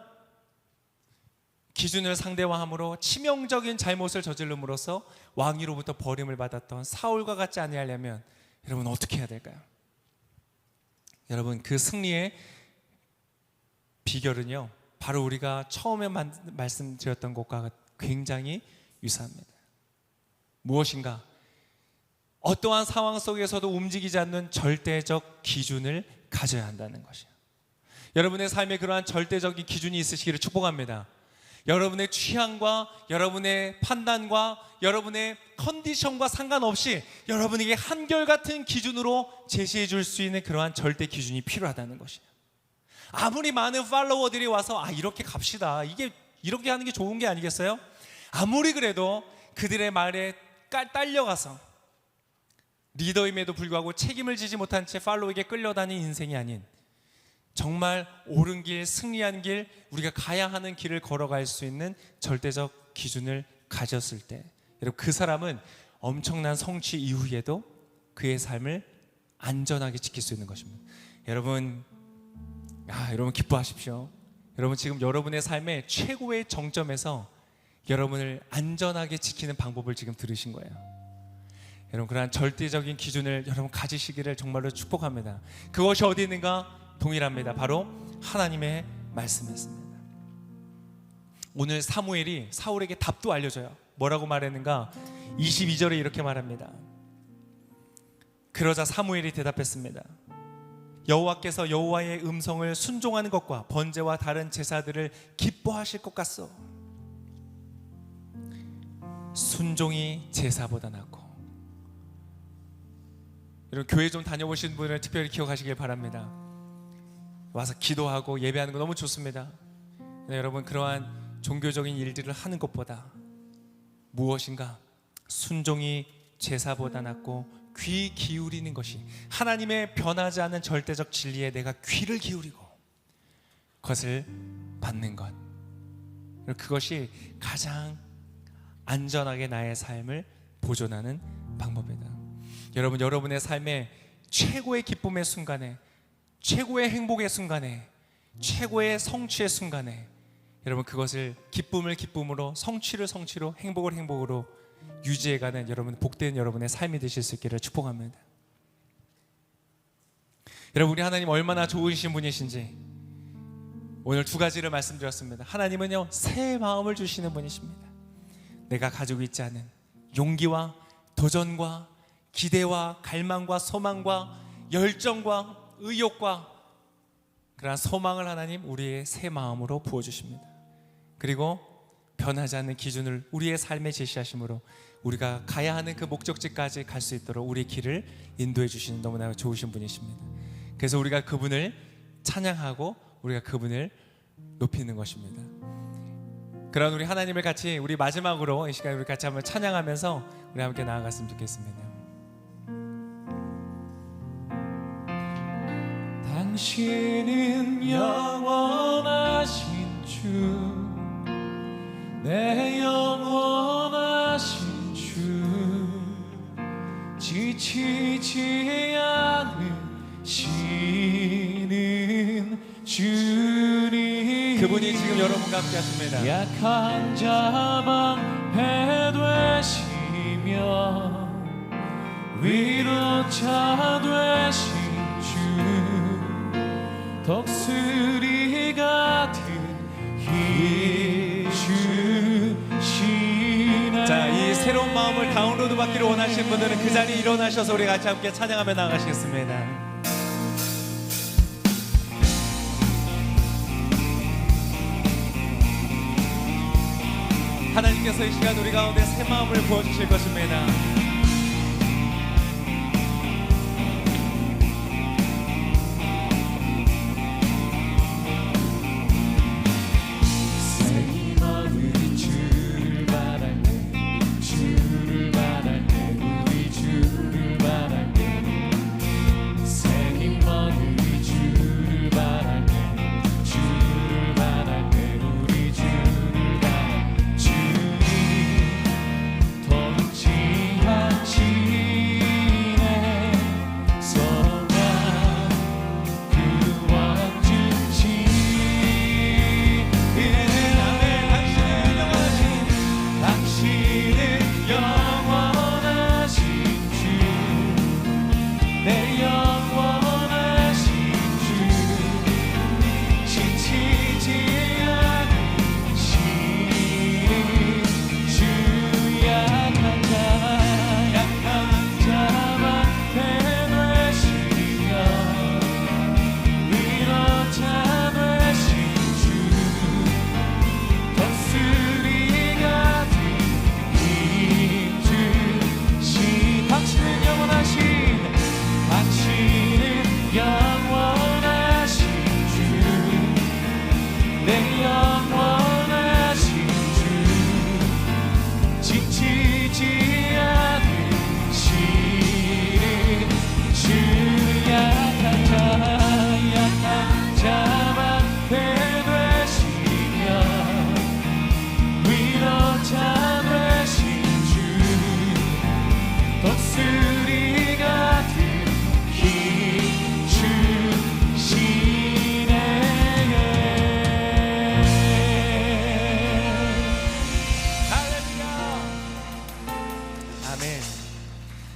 기준을 상대화함으로 치명적인 잘못을 저지름으로써 왕위로부터 버림을 받았던 사울과 같지 아니하려면 여러분, 어떻게 해야 될까요? 여러분, 그 승리의 비결은요, 바로 우리가 처음에 말씀드렸던 것과 굉장히 유사합니다. 무엇인가? 어떠한 상황 속에서도 움직이지 않는 절대적 기준을 가져야 한다는 것이에요. 여러분의 삶에 그러한 절대적인 기준이 있으시기를 축복합니다. 여러분의 취향과 여러분의 판단과 여러분의 컨디션과 상관없이 여러분에게 한결같은 기준으로 제시해 줄 수 있는 그러한 절대 기준이 필요하다는 것이에요. 아무리 많은 팔로워들이 와서 이렇게 갑시다, 이게 이렇게 하는 게 좋은 게 아니겠어요? 아무리 그래도 그들의 말에 딸려가서 리더임에도 불구하고 책임을 지지 못한 채 팔로우에게 끌려다니는 인생이 아닌 정말 옳은 길, 승리한 길, 우리가 가야 하는 길을 걸어갈 수 있는 절대적 기준을 가졌을 때, 여러분, 그 사람은 엄청난 성취 이후에도 그의 삶을 안전하게 지킬 수 있는 것입니다. 여러분 기뻐하십시오. 여러분, 지금 여러분의 삶의 최고의 정점에서 여러분을 안전하게 지키는 방법을 지금 들으신 거예요. 여러분, 그러한 절대적인 기준을 여러분 가지시기를 정말로 축복합니다. 그것이 어디 있는가? 동일합니다. 바로 하나님의 말씀이었습니다. 오늘 사무엘이 사울에게 답도 알려줘요. 뭐라고 말했는가? 22절에 이렇게 말합니다. 그러자 사무엘이 대답했습니다. 여호와께서 여호와의 음성을 순종하는 것과 번제와 다른 제사들을 기뻐하실 것 같소. 순종이 제사보다 낫고. 여러분, 교회 좀 다녀보신 분을 특별히 기억하시길 바랍니다. 와서 기도하고 예배하는 거 너무 좋습니다. 네, 여러분, 그러한 종교적인 일들을 하는 것보다 무엇인가 순종이 제사보다 낫고 귀 기울이는 것이, 하나님의 변하지 않는 절대적 진리에 내가 귀를 기울이고 그것을 받는 것, 그것이 가장 안전하게 나의 삶을 보존하는 방법이다. 여러분, 여러분의 삶의 최고의 기쁨의 순간에, 최고의 행복의 순간에, 최고의 성취의 순간에 여러분 그것을 기쁨을 기쁨으로, 성취를 성취로, 행복을 행복으로 유지해가는 여러분, 복된 여러분의 삶이 되실 수 있기를 축복합니다. 여러분, 우리 하나님 얼마나 좋으신 분이신지 오늘 두 가지를 말씀드렸습니다. 하나님은요, 새 마음을 주시는 분이십니다. 내가 가지고 있지 않은 용기와 도전과 기대와 갈망과 소망과 열정과 의욕과 그러한 소망을 하나님 우리의 새 마음으로 부어주십니다. 그리고 변하지 않는 기준을 우리의 삶에 제시하심으로 우리가 가야 하는 그 목적지까지 갈 수 있도록 우리의 길을 인도해 주시는 너무나 좋으신 분이십니다. 그래서 우리가 그분을 찬양하고 우리가 그분을 높이는 것입니다. 그런 우리 하나님을 같이, 우리 마지막으로 이 시간에 우리 같이 한번 찬양하면서 우리 함께 나아갔으면 좋겠습니다. 당신은 영원하신 주, 내 영원하신 주, 지치지 않으시는 주님. 그분이 지금 여러분과 함께 하십니다. 약한 자 방패 되시며 위로자 되신 주, 독수리 같은 힘 주시네. 자, 이 새로운 마음을 다운로드 받기를 원하시는 분들은 그 자리에 일어나셔서 우리 같이 함께 찬양하며 나가시겠습니다. 하나님께서 이 시간 우리 가운데 새 마음을 부어주실 것입니다.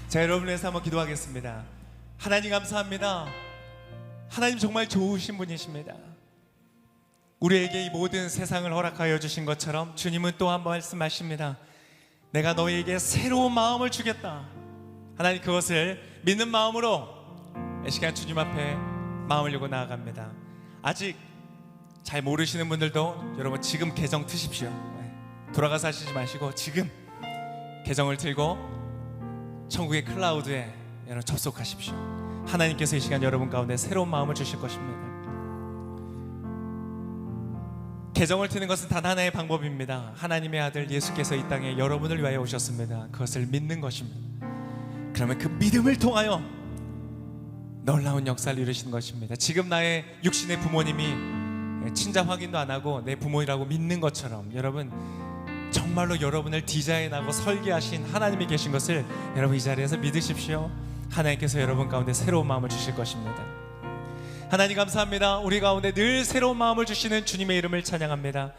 자, 여러분을 위해서 한번 기도하겠습니다. 하나님 감사합니다. 하나님 정말 좋으신 분이십니다. 우리에게 이 모든 세상을 허락하여 주신 것처럼 주님은 또 한 번 말씀하십니다. 내가 너희에게 새로운 마음을 주겠다. 하나님, 그것을 믿는 마음으로 이 시간 주님 앞에 마음을 열고 나아갑니다. 아직 잘 모르시는 분들도 여러분 지금 계정 트십시오. 돌아가서 하시지 마시고 지금 계정을 들고 천국의 클라우드에 여러분 접속하십시오. 하나님께서 이 시간 여러분 가운데 새로운 마음을 주실 것입니다. 계정을 트는 것은 단 하나의 방법입니다. 하나님의 아들 예수께서 이 땅에 여러분을 위하여 오셨습니다. 그것을 믿는 것입니다. 그러면 그 믿음을 통하여 놀라운 역사를 이루시는 것입니다. 지금 나의 육신의 부모님이 친자 확인도 안 하고 내 부모이라고 믿는 것처럼 여러분 정말로 여러분을 디자인하고 설계하신 하나님이 계신 것을 여러분 이 자리에서 믿으십시오. 하나님께서 여러분 가운데 새로운 마음을 주실 것입니다. 하나님 감사합니다. 우리 가운데 늘 새로운 마음을 주시는 주님의 이름을 찬양합니다.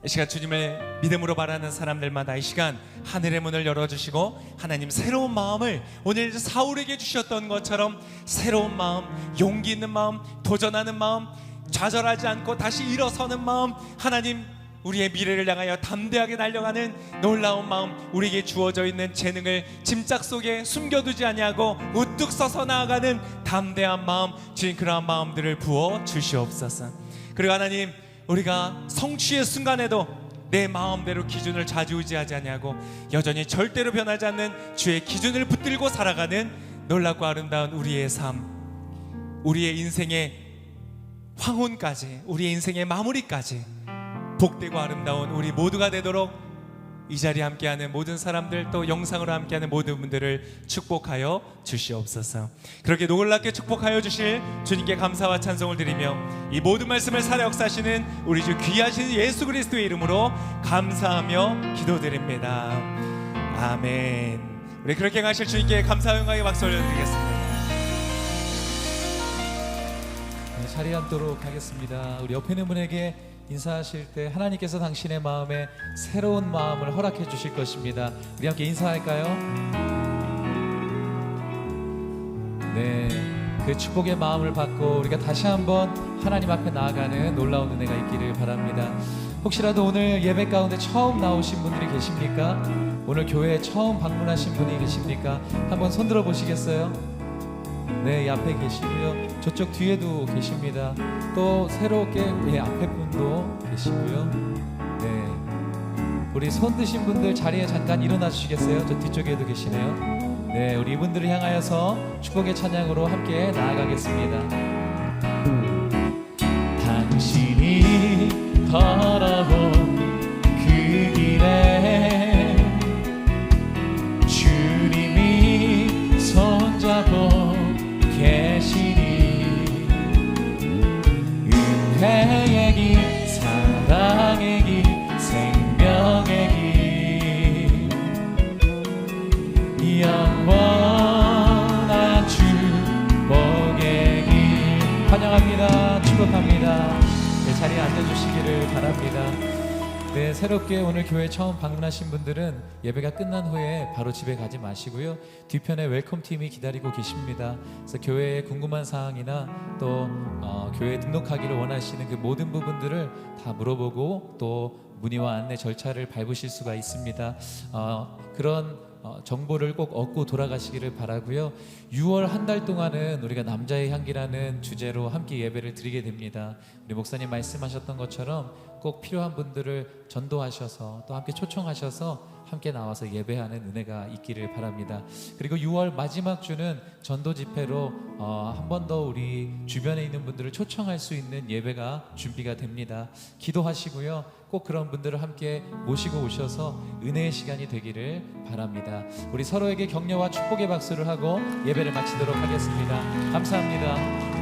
이 시간 주님을 믿음으로 바라는 사람들마다 이 시간 하늘의 문을 열어주시고 하나님 새로운 마음을 오늘 사울에게 주셨던 것처럼 새로운 마음, 용기 있는 마음, 도전하는 마음, 좌절하지 않고 다시 일어서는 마음, 하나님 우리의 미래를 향하여 담대하게 달려가는 놀라운 마음, 우리에게 주어져 있는 재능을 짐짝 속에 숨겨두지 아니하고 우뚝 서서 나아가는 담대한 마음, 주님 그러한 마음들을 부어 주시옵소서. 그리고 하나님 우리가 성취의 순간에도 내 마음대로 기준을 좌지우지하지 아니하고 여전히 절대로 변하지 않는 주의 기준을 붙들고 살아가는 놀랍고 아름다운 우리의 삶, 우리의 인생의 황혼까지, 우리의 인생의 마무리까지 복되고 아름다운 우리 모두가 되도록 이 자리에 함께하는 모든 사람들, 또 영상으로 함께하는 모든 분들을 축복하여 주시옵소서. 그렇게 놀랍게 축복하여 주실 주님께 감사와 찬송을 드리며 이 모든 말씀을 살아 역사하시는 우리 주 귀하신 예수 그리스도의 이름으로 감사하며 기도드립니다. 아멘. 우리 그렇게 가실 주님께 감사와 영광의 박수 올려드리겠습니다. 네, 자리에 앉도록 하겠습니다. 우리 옆에 있는 분에게 인사하실 때 하나님께서 당신의 마음에 새로운 마음을 허락해 주실 것입니다. 우리 함께 인사할까요? 네, 그 축복의 마음을 받고 우리가 다시 한번 하나님 앞에 나아가는 놀라운 은혜가 있기를 바랍니다. 혹시라도 오늘 예배 가운데 처음 나오신 분들이 계십니까? 오늘 교회에 처음 방문하신 분이 계십니까? 한번 손 들어 보시겠어요? 네, 이 앞에 계시고요. 저쪽 뒤에도 계십니다. 또 새롭게 앞에 분도 계시고요. 네, 우리 손 드신 분들 자리에 잠깐 일어나 주시겠어요? 저 뒤쪽에도 계시네요. 네, 우리 이분들을 향하여서 축복의 찬양으로 함께 나아가겠습니다. 당신이 걸어온 그 길에 주님이 손잡고 계시니 은혜의 길, 사랑의 길, 생명의 길, 영원한 축복의 길. 환영합니다. 축복합니다. 네, 자리에 앉아주시기를 바랍니다. 네, 새롭게 오늘 교회 처음 방문하신 분들은 예배가 끝난 후에 바로 집에 가지 마시고요. 뒤편에 웰컴 팀이 기다리고 계십니다. 그래서 교회에 궁금한 사항이나 또 교회에 등록하기를 원하시는 그 모든 부분들을 다 물어보고 또 문의와 안내 절차를 밟으실 수가 있습니다. 그런 정보를 꼭 얻고 돌아가시기를 바라고요. 6월 한 달 동안은 우리가 남자의 향기라는 주제로 함께 예배를 드리게 됩니다. 우리 목사님 말씀하셨던 것처럼 꼭 필요한 분들을 전도하셔서 또 함께 초청하셔서 함께 나와서 예배하는 은혜가 있기를 바랍니다. 그리고 6월 마지막 주는 전도 집회로 한 번 더 우리 주변에 있는 분들을 초청할 수 있는 예배가 준비가 됩니다. 기도하시고요. 꼭 그런 분들을 함께 모시고 오셔서 은혜의 시간이 되기를 바랍니다. 우리 서로에게 격려와 축복의 박수를 하고 예배를 마치도록 하겠습니다. 감사합니다.